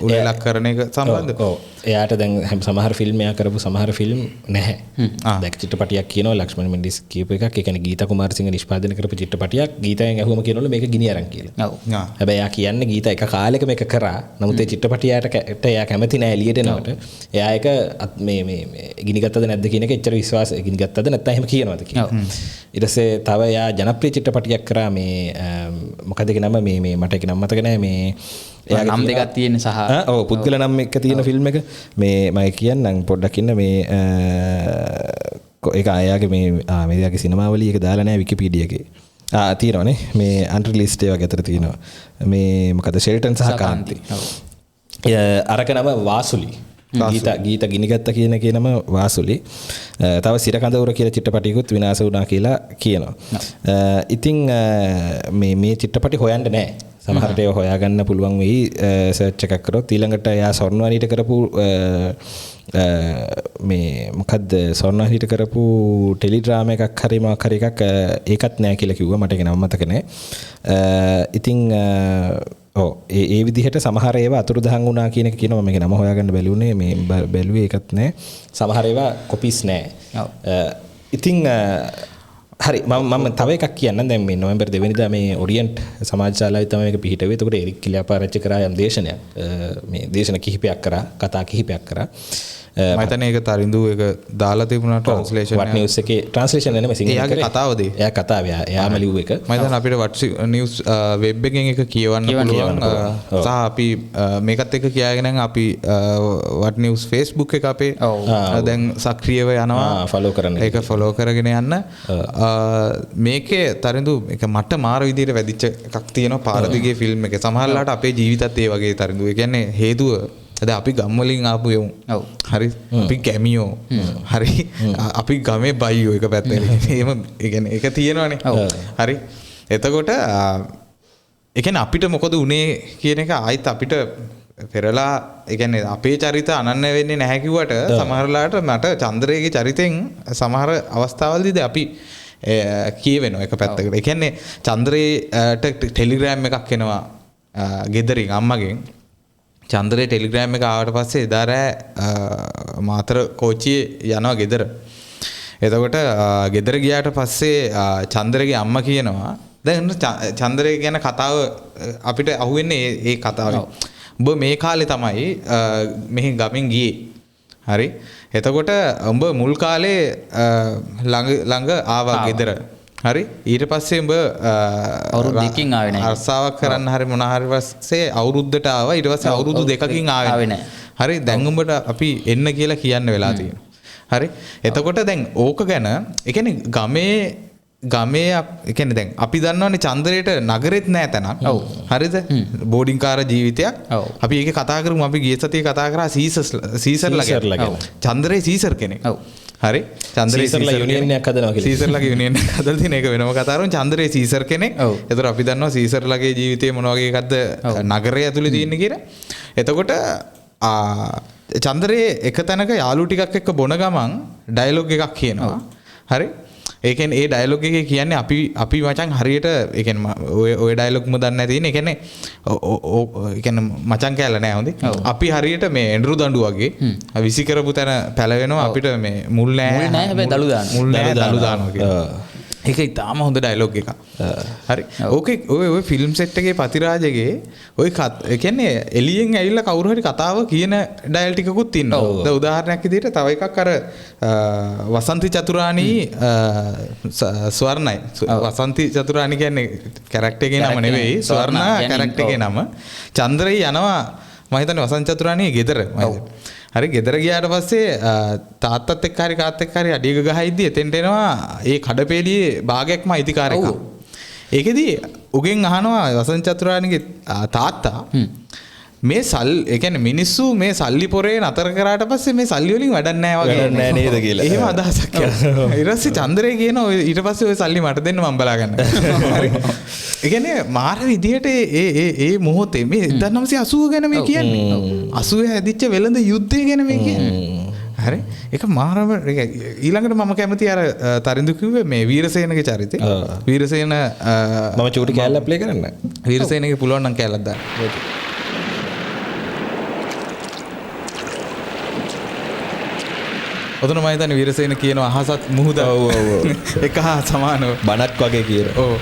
Speaker 3: උලෙලක් කරන එක සම්බන්ධ.
Speaker 1: ඔව් එයාට දැන් සමහර ෆිල්ම් එයා කරපු සමහර ෆිල්ම් නැහැ. දැන් චිත්‍රපටියක් කියනවා ලක්ෂ්මන් මෙන්ඩිස් කියපු එකක්. ඒ කියන්නේ ගීතා කුමාරසිංහ නිෂ්පාදනය කරපු චිත්‍රපටියක්. ගීතාවෙන් ඇහුවම කියනවලු මේක ගිනි අරන් කියලා. ඔව්. හැබැයි එයා කියන්නේ ගීතා එක කාලෙක මේක කරා. නමුත් ඒ චිත්‍රපටියට එයා කැමති නෑ එළියට එනවට. එයා ඒක මේ ගිනි ගත්තද නැද්ද කියන එක එච්චර විශ්වාස ගිනි ගත්තද නැත්නම් එහෙම කියනවාද කියලා. ඊට පස්සේ තව එයා ජනප්‍රිය චිත්‍රපටියක් කරා මේ මොකද ඒක නම මේ මට ඒක නම මතක නෑ මේ එයාගේ
Speaker 2: නම් දෙකක් තියෙන සහ
Speaker 1: ඔව් පුද්ගල නම් එක තියෙන ෆිල්ම් එක මේ මම කියන්නම් පොඩ්ඩක් ඉන්න මේ ඒක අයගේ මේ එයාගේ සිනමාවලිය එක දාලා නෑ විකිපීඩියා එකේ. තියෙනවනේ මේ අන්රිලිස්ට් ඒවා ගැතර තියෙනවා. මේ මොකද ෂෙල්ටන් සහ කාන්ති. අරක නම වාසුලි. ගීත ගිනිගත්ත කියන නම වාසුලි. තව සිරකඳවුර කියලා චිත්‍රපටියකුත් විනාශ වුණා කියලා කියනවා. ඉතින් මේ චිත්‍රපටි හොයන්න නෑ. සමහරට ඒවා හොයාගන්න පුළුවන් වෙයි සර්ච් එකක් කරොත්. ඊළඟට එයා ස්වර්ණවාහිනියට කරපු මේ මොකද්ද ස්වර්ණවාහිනියට කරපු ටෙලිඩ්‍රාමා එකක් හරි මොකක් හරි එකක් ඒකත් නෑ කියලා කිව්වා. මට ඒක නම මතක නෑ. ඉතින් ඔව් ඒ විදිහට සමහර ඒවා අතුරුදහන් වුණා කියන එක කියනවා. මේක නම හොයාගන්න බැලුනේ මේ බැලුවේ ඒකත් නෑ. සමහර ඒවා කොපිස් නෑ. ඉතින් හරි මම තව එකක් කියන්නම්. දැන් මේ නොවැම්බර් 2 වෙනිදා මේ ඔරියන්ට් සමාජ ශාලාවේ තමයි මේක පිහිටුවේ. එතකොට එරික් කිලියාපාරච්චි කරා යම් දේශනයක්. මේ දේශන කිහිපයක් කරා, කතා කිහිපයක් කරා.
Speaker 3: මම හිතන්නේ ඒක තරිඳු ඒක දාලා තිබුණා ට්‍රාන්ස්ලේෂන්
Speaker 1: වත් නිවුස් එකේ ට්‍රාන්ස්ලේෂන් නෙමෙයි සිංහලෙන්.
Speaker 3: එයාගේ කතාවද?
Speaker 1: එයා කතාව එයාම ලිව්ව එක.
Speaker 3: මම හිතන්නේ අපිට වත් නිවුස් වෙබ් එකෙන් එක කියවන්න පුළුවන්. සහ අපි මේකත් එක්ක කියාගෙන අපි වත් නිවුස් Facebook එක අපේ දැන් සක්‍රියව යනවා.
Speaker 1: ෆලෝ කරන්න.
Speaker 3: ඒක ෆලෝ කරගෙන යන්න. මේකේ තරිඳු ඒක මට මාර විදියට වැදිච්ච එකක් තියෙනවා පාරදිගේ ෆිල්ම් එකේ. සමහරලාට අපේ ජීවිතත් ඒ වගේ තරිඳු. ඒ කියන්නේ හේතුව අද අපි ගම් වලින් ආපු යමු. ඔව්. හරි. අපි කැමියෝ. හරි. අපි ගමේ බයියෝ එක පැත්තේ. එහෙම ඒ කියන්නේ ඒක තියෙනවනේ. හරි. එතකොට ඒ කියන්නේ අපිට මොකද උනේ කියන එක ආයිත් අපිට පෙරලා ඒ කියන්නේ අපේ චරිත අනන්‍ය වෙන්නේ නැහැ කිව්වට සමහරලාට මට චන්ද්‍රයේ චරිතෙන් සමහර අවස්ථාවලදී අපි කියවෙනවා එක පැත්තකට. ඒ කියන්නේ චන්ද්‍රේට ටෙලිග්‍රෑම් එකක් එනවා ගෙදරින් අම්මගෙන්. චන්ද්‍රේ ටෙලිග්‍රෑම් එක ආවට පස්සේ එදා රෑ මාතර කෝච්චියේ යනවා ගෙදර. එතකොට ගෙදර ගියාට පස්සේ චන්ද්‍රගේ අම්මා කියනවා දැන් චන්ද්‍රේ ගැන කතාව අපිට අහුවෙන්නේ ඒ කතාව. උඹ මේ කාලේ තමයි මෙහි ගමින් ගියේ. හරි. එතකොට උඹ මුල් කාලේ ළඟ ආවා ගෙදර. හරි. ඊට පස්සේ උඹ
Speaker 2: අවුරුදු දෙකකින් ආවේ නැහැ.
Speaker 3: අරසාවක් කරන්න හරි මොන හරි පස්සේ අවුරුද්දට ආවා. ඊට පස්සේ අවුරුදු දෙකකින් ආවේ නැහැ. හරි. දැන් උඹට අපි එන්න කියලා කියන්න වෙලා තියෙනවා. හරි. එතකොට දැන් ඕක ගැන ඒ කියන්නේ ගමේ ඒ කියන්නේ දැන් අපි දන්නවනේ චන්ද්‍රේට නගරෙත් නැහැ තැනක්. ඔව්. හරිද? බෝඩින් කාර ජීවිතයක්. අපි ඒකේ කතා කරමු. අපි ගිය සතියේ කතා කරා සීසර්ලා ගැන. චන්ද්‍රේ සීසර් කෙනෙක්. ඔව්. හරි. චන්ද්‍රේ
Speaker 1: සීසර්ලා යුනියන් එකක් හදනවා කියලා.
Speaker 3: සීසර්ලාගේ යුනියන් එකක් හදලා තියෙන එක වෙනම කතාවක්. චන්ද්‍රේ සීසර් කෙනෙක්. ඒතර අපි දන්නවා සීසර්ලාගේ ජීවිතේ මොන වගේ එකක්ද නගරය ඇතුලේ තියෙන්නේ කියලා. එතකොට චන්ද්‍රේ එක තැනක යාළු ටිකක් එක්ක බොන ගමන් ඩයලොග් එකක් කියනවා. හරි. ඒ කියන්නේ ඒ ඩයලොග් එකේ කියන්නේ අපි මචං හරියට ඒ කියන්නේ ඔය ඩයලොග්ම දන්නේ නැති ඉන්නේ. ඒ කියන්නේ මචං කැලලා නෑ හොඳේ. අපි හරියට මේ එඬරු දඬු වගේ විසි කරපු තැන පැලවෙනවා අපිට මේ මුල් නෑ.
Speaker 2: මුල් නෑ හැබැයි දළු දානවා.
Speaker 3: මුල් නෑ දළු දානවා කියලා. ඒක ඉතාම හොඳ ඩයලොග් එකක්. හරි. ඕකේ ඔය ෆිල්ම් සෙට් එකේ පතිරාජගේ ඔය ඒ කියන්නේ එළියෙන් ඇවිල්ලා කවුරු හරි කතාව කියන ඩයල් ටිකකුත් තියෙනවා. දැන් උදාහරණයක් විදිහට තව එකක් අර වසන්ති චතුරානි ස්වර්ණයි. වසන්ති චතුරානි කියන්නේ කැරක්ටර් එකේ නම නෙවෙයි. ස්වර්ණ කැරක්ටර් එකේ නම. චන්ද්‍රයි යනවා මම හිතන්නේ වසන්ත චතුරානි ගෙදර. හරි ගෙදර ගියාට පස්සේ තාත්තත් එක්ක හරි කාත් එක්ක හරි අඩියක ගහයිද්දි එතෙන්ට එනවා ඒ කඩපේලියේ භාගයක්ම අයිතිකාරයෙක්. ඒකෙදි උගෙන් අහනවා වසන්ත චතුරානිගේ තාත්තා මේ ඒ කියන්නේ මිනිස්සු මේ සල්ලි පොරේ නතර කරාට පස්සේ මේ සල්ලි වලින් වැඩක් නැහැ වගේ
Speaker 1: වැඩක් නැහැ නේද කියලා.
Speaker 3: එහෙම අදහසක් කියනවා. ඊට පස්සේ චන්ද්‍රේ කියනවා ඊට පස්සේ ඔය සල්ලි මට දෙන්න මම බලා ගන්න. හරි. ඒ කියන්නේ මාර විදියට ඒ මොහොතේ මේ 1980 ගැන මේ කියන්නේ. 80 හැදිච්ච වෙළඳ යුද්ධය ගැන මේ කියන්නේ. හරි. ඒක මාරම ඊළඟට මම කැමති අර තරිඳු කිව්වේ මේ වීරසේනගේ චරිතේ. වීරසේන
Speaker 1: මම චූටි කැලලා ප්ලේ කරන්න.
Speaker 3: වීරසේනගේ පුළුවන් නම් කැලලා දාන්න. ඔතන මම හිතන්නේ වීරසේන කියන අහසත් මුහුද එක හා සමානව
Speaker 1: බණක් වගේ කියන.
Speaker 3: ඔව්.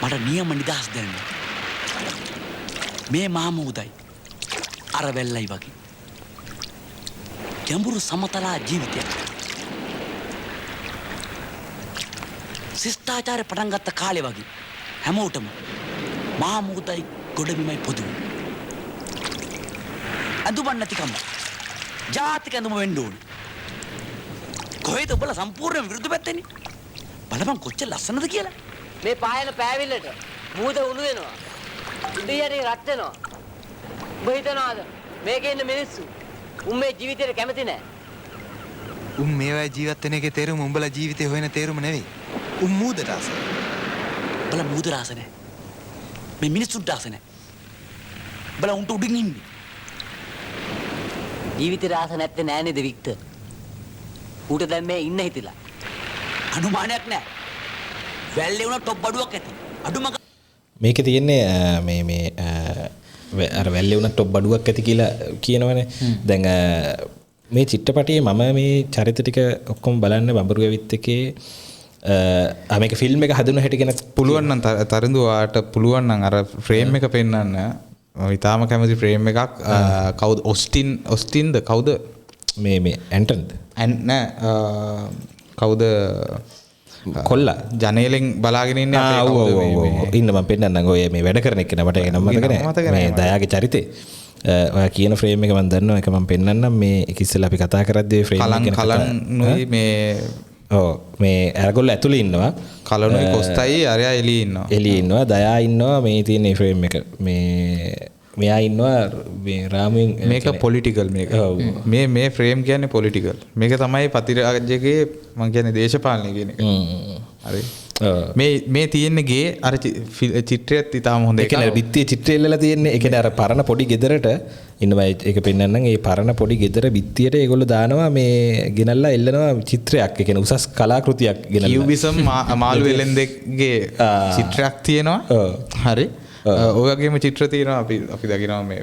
Speaker 5: මට නියම නිදහස් දෙන්න. මේ මහමුහුදයි අර වෙල්ලයි වගේ. ගැඹුරු සමතලා ජීවිතයක්. ශිෂ්ටාචාරය පටන් ගත්ත කාලේ වගේ හැමෝටම මහමුහුදයි ගොඩබිමයි පොදුයි. ඇඳුමක් නැතිකම ජාතික ඇඳුම වෙන්න ඕනේ. කොහෙද ඔබලා සම්පූර්ණ විරුද්ධ පැත්තේනේ. බලපන් කොච්චර ලස්සනද කියලා.
Speaker 6: මේ පායන පෑවිල්ලට මූද උණු වෙනවා. ඉදිරියට රත් වෙනවා. ඔබ හිතනවාද මේකේ ඉන්න මිනිස්සු උන් මේ ජීවිතේට කැමති නැහැ.
Speaker 7: උන් මේවයි ජීවත් වෙන එකේ තේරුම උඹලා ජීවිතේ හොයන තේරුම නෙවෙයි. උන් මූදට ආස.
Speaker 5: බල මූද රාස නැහැ. මේ මිනිස්සුන්ට ආස නැහැ. බල උන්ට උඩින් ඉන්නේ.
Speaker 6: ජීවිතේ ආස නැත්තේ නෑ නේද වික්ටර්? ඌට දැන් මේ ඉන්න හිතිලා.
Speaker 5: අනුමානයක් නැහැ. වැල්ලේ උන টොප් බඩුවක් ඇති. අඩුම
Speaker 1: මේකේ තියෙන්නේ මේ අර වැල්ලේ උන টොප් බඩුවක් ඇති කියලා කියනවනේ. දැන් මේ චිත්‍රපටයේ මම මේ චරිත ටික ඔක්කොම බලන්න බඹරු ඇවිත් එකේ මේක ෆිල්ම් එක හදන හැටි ගැන
Speaker 3: පුළුවන් නම් තරිඳු ඔයාට පුළුවන් නම් අර ෆ්‍රේම් එක පෙන්වන්න. මම ඉතාලම කැමති ෆ්‍රේම් එකක්. කවුද ඔස්ටින්ද කවුද
Speaker 1: මේ ඇන්ටන්ද
Speaker 3: නෑ කවුද
Speaker 1: කොල්ලා
Speaker 3: ජනේලෙන් බලාගෙන ඉන්නේ අපේ
Speaker 1: ඉන්න මම පෙන්නන්නම් ඔය මේ වැඩ කරන එක්කන මට ඒක නම් මතක නෑ මේ දයාගේ චරිතේ ඔයා කියන ෆ්‍රේම් එක මම දන්නවා ඒක මම පෙන්නන්නම් මේ ඒක ඉස්සෙල්ලා අපි කතා කරද්දී ෆ්‍රේම් එක ගැන
Speaker 3: කලන්නුයි මේ
Speaker 1: ඔව් මේ අරගොල්ල ඇතුලේ ඉන්නවා
Speaker 3: කලනුයි කොස්තයි අරයා එළියේ
Speaker 1: ඉන්නවා දයා ඉන්නවා මේ තියෙන ෆ්‍රේම් එක මේ මෙයා ඉන්නවා මේ රාමුවෙන්
Speaker 3: මේක පොලිටිකල් මේ ෆ්‍රේම් කියන්නේ පොලිටිකල් මේක තමයි පතිරාජගේ මම කියන්නේ දේශපාලනය කියන එක. හරි. මේ තියෙන්නේ ගේ අර චිත්‍රයත් ඉතාම හොඳ
Speaker 1: එකක්. ඒ කියන්නේ බිත්තියේ චිත්‍රය එල්ලලා තියෙන්නේ. ඒ කියන්නේ අර පරණ පොඩි ගෙදරට ඉන්නවා ඒක පෙන්නන්නම්. ඒ පරණ පොඩි ගෙදර බිත්තියට ඒගොල්ලෝ දානවා මේ ගෙනල්ලා එල්ලනවා චිත්‍රයක්. ඒ කියන්නේ උසස් කලාකෘතියක් ගෙනල්ලා.
Speaker 3: කියුබිසම් මාළු වෙලෙන්දගේ චිත්‍රයක් තියෙනවා. හරි. ඔයගේම චිත්‍ර තියෙනවා අපි දකිනවා මේ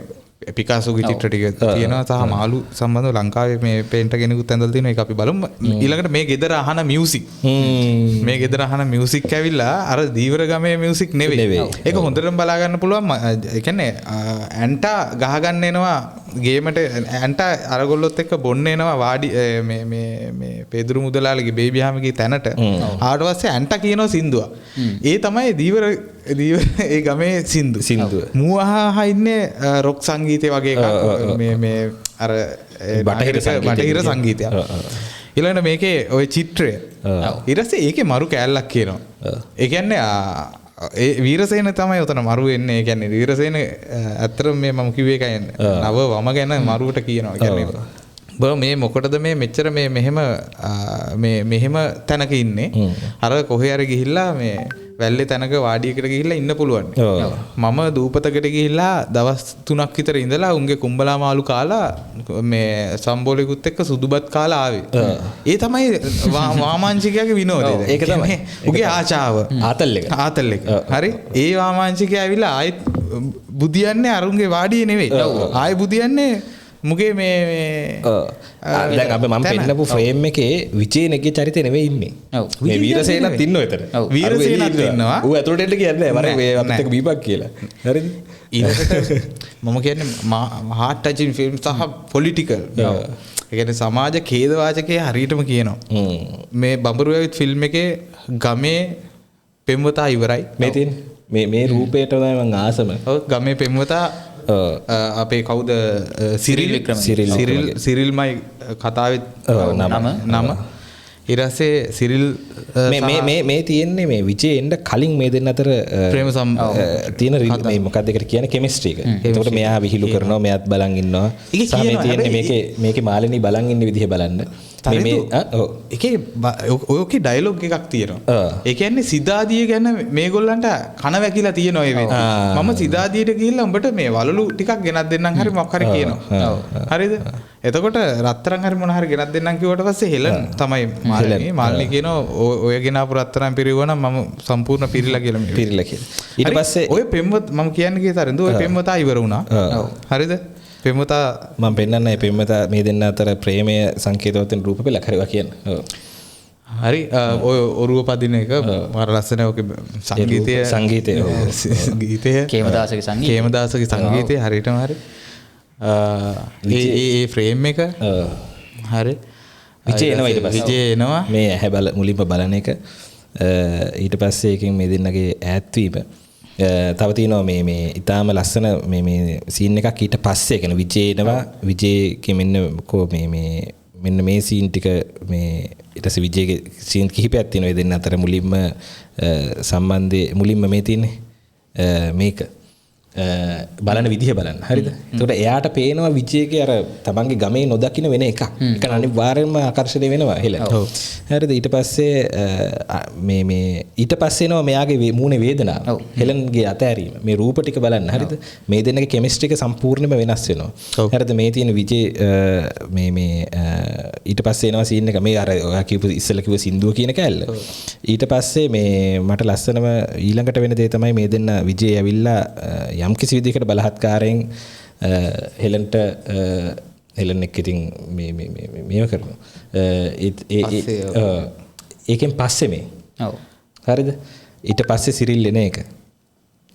Speaker 3: පිකාසෝගේ චිත්‍ර ටික තියෙනවා සහ මාළු සම්බන්ධව ලංකාවේ මේ පේන්ටර් කෙනෙකුත් ඇඳලා තියෙනවා ඒක අපි බලමු. ඊළඟට මේ ගෙදර අහන මියුසික් මේ ගෙදර අහන මියුසික් ඇවිල්ලා අර දීවර ගමේ මියුසික් නෙවෙයි. ඒක හොඳටම බලා ගන්න පුළුවන්. ඒ කියන්නේ ඇන්ටා ගහගන්න එනවා ගේමට ඇන්ටා අරගොල්ලොත් එක්ක බොන්න එනවා වාඩි මේ පෙදුරු මුදලාලගේ බේබි හාමිගේ තැනට. ආවට පස්සේ ඇන්ටා කියනවා සින්දුවක්. ඒ තමයි දීවර ඒ ගමේ සින්දුව. මූ ඉන්නේ රොක් සංගීතය වගේ එකක් මේ අර බටහිර සංගීතයක්. ඊළඟට මේකේ ওই චිත්‍රය ඊට පස්සේ ඒකේ මරු කෑල්ලක් කියනවා. ඒ කියන්නේ ඒ වීරසේන තමයි උතන මරු වෙන්නේ. ඒ කියන්නේ වීරසේන ඇත්තටම මේ මම කිව්වේ එකයි නව වම ගැන මරුවට කියනවා. ඒ කියන්නේ මේ මොකටද මේ මෙච්චර මෙහෙම තැනක ඉන්නේ. අර කොහේ හරි ගිහිල්ලා මේ වැල්ලේ තැනක වාඩියකට ගිහිල්ලා ඉන්න පුළුවන්. මම දූපතකට ගිහිල්ලා දවස් 3ක් විතර ඉඳලා උන්ගේ කුඹලා මාළු කාලා මේ සම්බෝලෙකුත් එක්ක සුදුබත් කාලා ආවේ. ඒ තමයි වාමාංශිකයාගේ විනෝදය. ඒක තමයි උගේ ආචාව. ආතල් එක. හරි. ඒ වාමාංශිකයා ඇවිල්ලා ආයෙත් බුදියන්නේ අරුන්ගේ වාඩියේ නෙවෙයි. ආයෙ බුදියන්නේ මුගේ මේ
Speaker 1: දැන් අප මම පෙන්නපු ෆ්‍රේම් එකේ විජේනගේ චරිතය නෙවෙයි ඉන්නේ. මේ වීරසේනත් ඉන්නවා එතන.
Speaker 3: වීරසේනත් ඉන්නවා.
Speaker 1: ඌ ඇතුළට එන්න කියන්නේ වරේ මේ අපිට එක බීපක් කියලා. හරිද?
Speaker 3: ඊළඟට මම කියන්නේ හાર્ට් ටචින් ෆිල්ම් සහ පොලිටිකල්. ඒ කියන්නේ සමාජ ඛේදවාචකයේ හරියටම කියනවා. මේ බඹරු ඇවිත් ෆිල්ම් එකේ ගමේ පෙම්වතා ඉවරයි.
Speaker 1: මේ තියෙන්නේ මේ රූපයට තමයි මම ආසම.
Speaker 3: ඔව් ගමේ පෙම්වතා අපේ කවුද සිරිල්මයි කතාවෙත් නම ඊරසේ සිරිල්
Speaker 1: මේ තියෙන්නේ මේ විජේ එන්න කලින් මේ දෙන්න අතර
Speaker 3: ප්‍රේම
Speaker 1: තියෙන මේ මොකක්ද ඒකට කියන්නේ කෙමිස්ට්‍රි එක. ඒකට මෙයා විහිළු කරනවා මෙයාත් බලන් ඉන්නවා. සහ මේ තියෙන්නේ මේකේ මාලිනී බලන් ඉන්න විදිහ බලන්න.
Speaker 3: ඒකේ ඔයකේ ඩයලොග් එකක් තියෙනවා. ඒ කියන්නේ සිතාදිය ගැන මේගොල්ලන්ට කන වැකිලා තියෙනවා ඒ වෙලේ. මම සිතාදියට ගිහිල්ලා උඹට මේ වලලු ටිකක් ගෙනත් දෙන්නම් හරි මොකක් හරි කියනවා. හරිද? එතකොට රත්තරන් හරි මොන හරි ගෙනත් දෙන්නම් කිව්වට පස්සේ හෙලන් තමයි මාලිනී කියනවා ඔය ගෙනාපු රත්තරන් පිරිවුවා නම් මම සම්පූර්ණ පිරිලා කියලා
Speaker 1: ඊට පස්සේ
Speaker 3: ඔය පෙම්වත මම කියන්නේ කීතරද ඔය පෙම්වතා ඉවර වුණා. හරිද? පෙම්වතා
Speaker 1: මම පෙන්නන්නේ පෙම්වතා මේ දෙන්න අතර ප්‍රේමය සංකේතවත් රූප පෙළ කරවා කියන.
Speaker 3: හරි ඔය ඔරුව පදින එක මාර ලස්සන ඔක සංගීතය ගීතය කේමදාසගේ සංගීතය හරියටම හරි. ඒ ෆ්‍රේම් එක හරි
Speaker 1: විජේ එනවා ඊට පස්සේ
Speaker 3: විජේ එනවා
Speaker 1: මේ ඇහැ මුලින්ම බලන එක ඊට පස්සේ එකෙන් මේ දෙන්නගේ ඈත්වීම තව තියෙනවා මේ ඊටාම ලස්සන මේ සීන් එකක් ඊට පස්සේ කියන විජේ එනවා විජේගේ මෙන්න මේ සීන් ටික මේ ඊට පස්සේ විජේගේ සීන් කිහිපයක් තියෙනවා ඒ දෙන්න අතර මුලින්ම සම්බන්ධය මුලින්ම මේ තියෙන්නේ මේක බලන විදිහ බලන්න. හරිද? එතකොට එයාට පේනවා විජේගේ අර තමන්ගේ ගමේ නොදකින්න වෙන එකක්. ඒක අනිවාර්යෙන්ම ආකර්ෂණය වෙනවා හෙලන. හරිද? ඊට පස්සේ මේ ඊට පස්සේ එනවා මෙයාගේ මූණේ වේදනාව. හෙලන්ගේ අතෑරීම. මේ රූප ටික බලන්න. හරිද? මේ දෙන්නගේ කෙමිස්ට්‍රි එක සම්පූර්ණයෙන්ම වෙනස් වෙනවා. හරිද? මේ තියෙන විජේ මේ ඊට පස්සේ එනවා සීන් එක මේ අර ඔයා කියපු ඉස්සෙල්ලා කිව්ව සින්දුව කියන කෑල්ල. ඊට පස්සේ මේ මට ලස්සනම ඊළඟට වෙන දේ තමයි මේ දෙන්න විජේ ඇවිල්ලා යම් කිසි විදිහකට බලහත්කාරයෙන් හෙලන්ට හෙලන් එක්ක ඉතින් මේව කරනවා. ඒකෙන් පස්සේ මේ. ඔව්. හරිද? ඊට පස්සේ සිරිල් එන එක.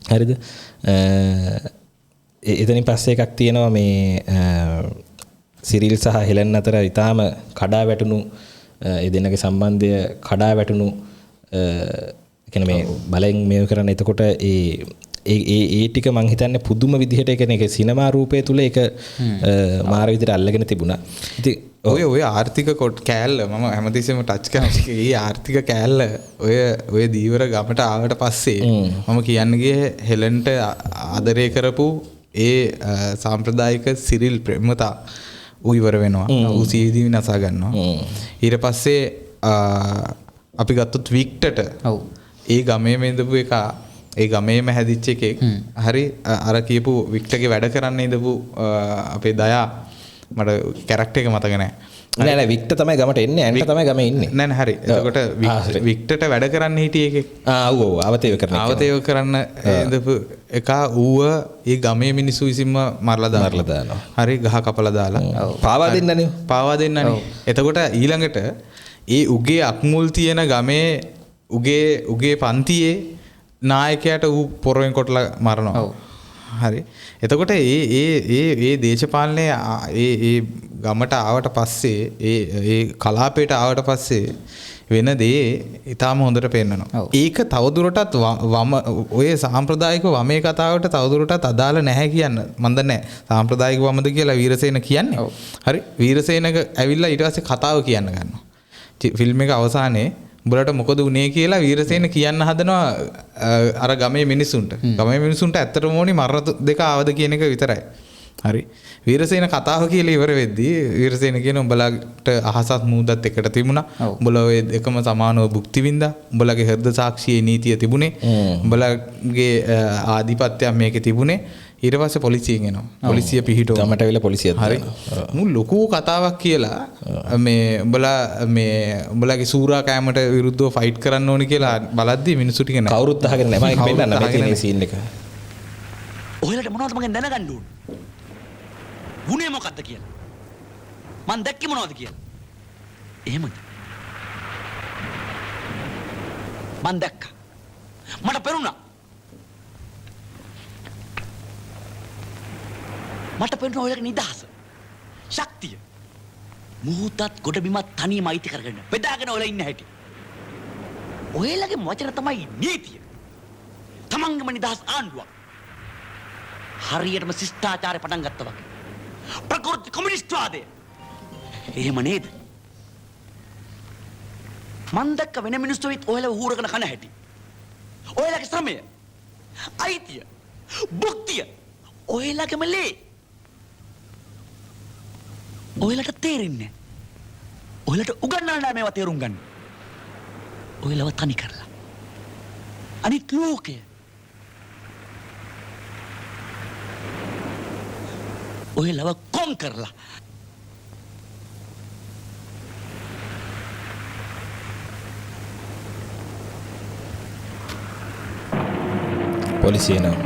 Speaker 1: හරිද? එතනින් පස්සේ එකක් තියෙනවා මේ සිරිල් සහ හෙලන් අතර ඊටාම කඩා වැටුණු ඒ දෙන්නගේ සම්බන්ධය කඩා වැටුණු කියන්නේ මේ බලෙන් මේව කරන්න. එතකොට ඒ ටික මං හිතන්නේ පුදුම විදිහට ඒ කියන්නේ සිනමා රූපය තුල ඒක මාර විදිහට අල්ලගෙන තිබුණා. ඉතින්
Speaker 3: ඔය ආර්ථික කෑල්ල මම හැමතිස්සෙම ටච් කරන ඒ ආර්ථික කෑල්ල ඔය දීවර ගමට ආවට පස්සේ මම කියන්නේ හෙලන්ට ආදරය කරපු ඒ සාම්ප්‍රදායික සිරිල් ප්‍රේමතා ඌ ඉවර වෙනවා. ඌ සීදී විනාසා ගන්නවා. ඊට පස්සේ අපි ගත්තොත් වික්ටර්ට ඒ ගමේ ඉඳපු එක ඒ ගමේම හැදිච්ච එකෙක් හරි අර කියපු වික්ටර්ගේ වැඩ කරන්න ඉඳපු අපේ දයා මට කැරක්ටර් එක මතක නැහැ.
Speaker 1: නෑ වික්ටර් තමයි ගමට එන්නේ ඇන්ට තමයි ගමේ ඉන්නේ.
Speaker 3: නෑ හරි. එතකොට වික්ටර්ට වැඩ කරන්න හිටිය එකෙක්.
Speaker 1: ඔව් ආවතේව
Speaker 3: කරන්න ඉඳපු එක ඌව ඒ ගමේ මිනිස්සු විසින්ම මරලා දානවා. හරි ගහ කපලා දාලා
Speaker 1: පාවා දෙන්නනේ.
Speaker 3: පාවා දෙන්නනේ. එතකොට ඊළඟට ඒ උගේ අක්මුල් තියෙන ගමේ උගේ පන්තියේ නායකයාට ඌ පොරෙන් කොටලා මරනවා. හරි. එතකොට ඒ දේශපාලනය ඒ ගමට ආවට පස්සේ ඒ කලාපයට ආවට පස්සේ වෙන දේ ඊටාම හොඳට පෙන්නනවා. ඒක තවදුරටත් ඔය සාම්ප්‍රදායික වමේ කතාවට තවදුරටත් අදාළ නැහැ කියන්න. මන් දන්නේ සාම්ප්‍රදායික වමද කියලා වීරසේන කියන්නේ. හරි. වීරසේනක ඇවිල්ලා ඊට පස්සේ කතාව කියන්න ගන්නවා. ෆිල්ම් එක අවසානයේ උඹලට මොකද උනේ කියලා වීරසේන කියන්න හදනවා අර ගමේ මිනිසුන්ට. ගමේ මිනිසුන්ට ඇත්තටම ඕනි මරණ දෙක ආවද කියන එක විතරයි. හරි. වීරසේන කතාව කියලා ඉවර වෙද්දී වීරසේන කියන උඹලට අහසත් මූදත් එකට තිබුණා. උඹලා ඔය දෙකම සමානව භුක්ති විඳා. උඹලගේ හෘද සාක්ෂියේ නීතිය තිබුණේ. උඹලගේ ආධිපත්‍යය මේකේ තිබුණේ. ඊට පස්සේ පොලිසියෙන් එනවා. පොලිසිය පිහිටව
Speaker 1: ගමට ඇවිල්ලා පොලිසියත්
Speaker 3: හරි. මුල් ලොකු කතාවක් කියලා මේ උඹලාගේ සූරා කෑමට විරුද්ධව ෆයිට් කරන්න ඕනි කියලා බලද්දි මිනිස්සු ටික නෑ.
Speaker 1: කවුරුත් අහගෙන නෑ. මම පෙන්නන්න මේ තියෙන සීන් එක.
Speaker 5: ඔයාලට මොනවද මගෙන් දැනගන්න ඕන? ගුණය මොකක්ද කියලා. මං දැක්කේ මොනවද කියලා. එහෙමද? මං දැක්කා. මට පෙරුණා. මට පෙරුණා ඔයලගේ නිදහස. ශක්තිය. මුහුතත් ගොඩබිමත් තනියම අයිති කරගෙන බෙදාගෙන ඔයලා ඉන්න හැටි. ඔයලගේ වචන තමයි නීතිය. තමන්ගේම නිදහස් ආණ්ඩුවක්. හරියටම ශිෂ්ටාචාරය පටන් ගත්තා වගේ. ප්‍රකෘති කොමියුනිස්ට්වාදය. එහෙම නේද? මන් දැක්ක වෙන මිනිස්සු විත් ඔයලා හූරගෙන කන හැටි. ඔයලාගේ ශ්‍රමය, අයිතිය, භුක්තිය, ඔයලාගේම ලේ. ඔයලාට තේරෙන්නේ නැහැ. ඔයලාට උගන්වන්න නෑ මේවා තේරුම් ගන්න. ඔයලාව තනි කරලා. අනිත් ලෝකය. ඔයලාව කොන් කරලා.
Speaker 1: පොලිසිය එනවා.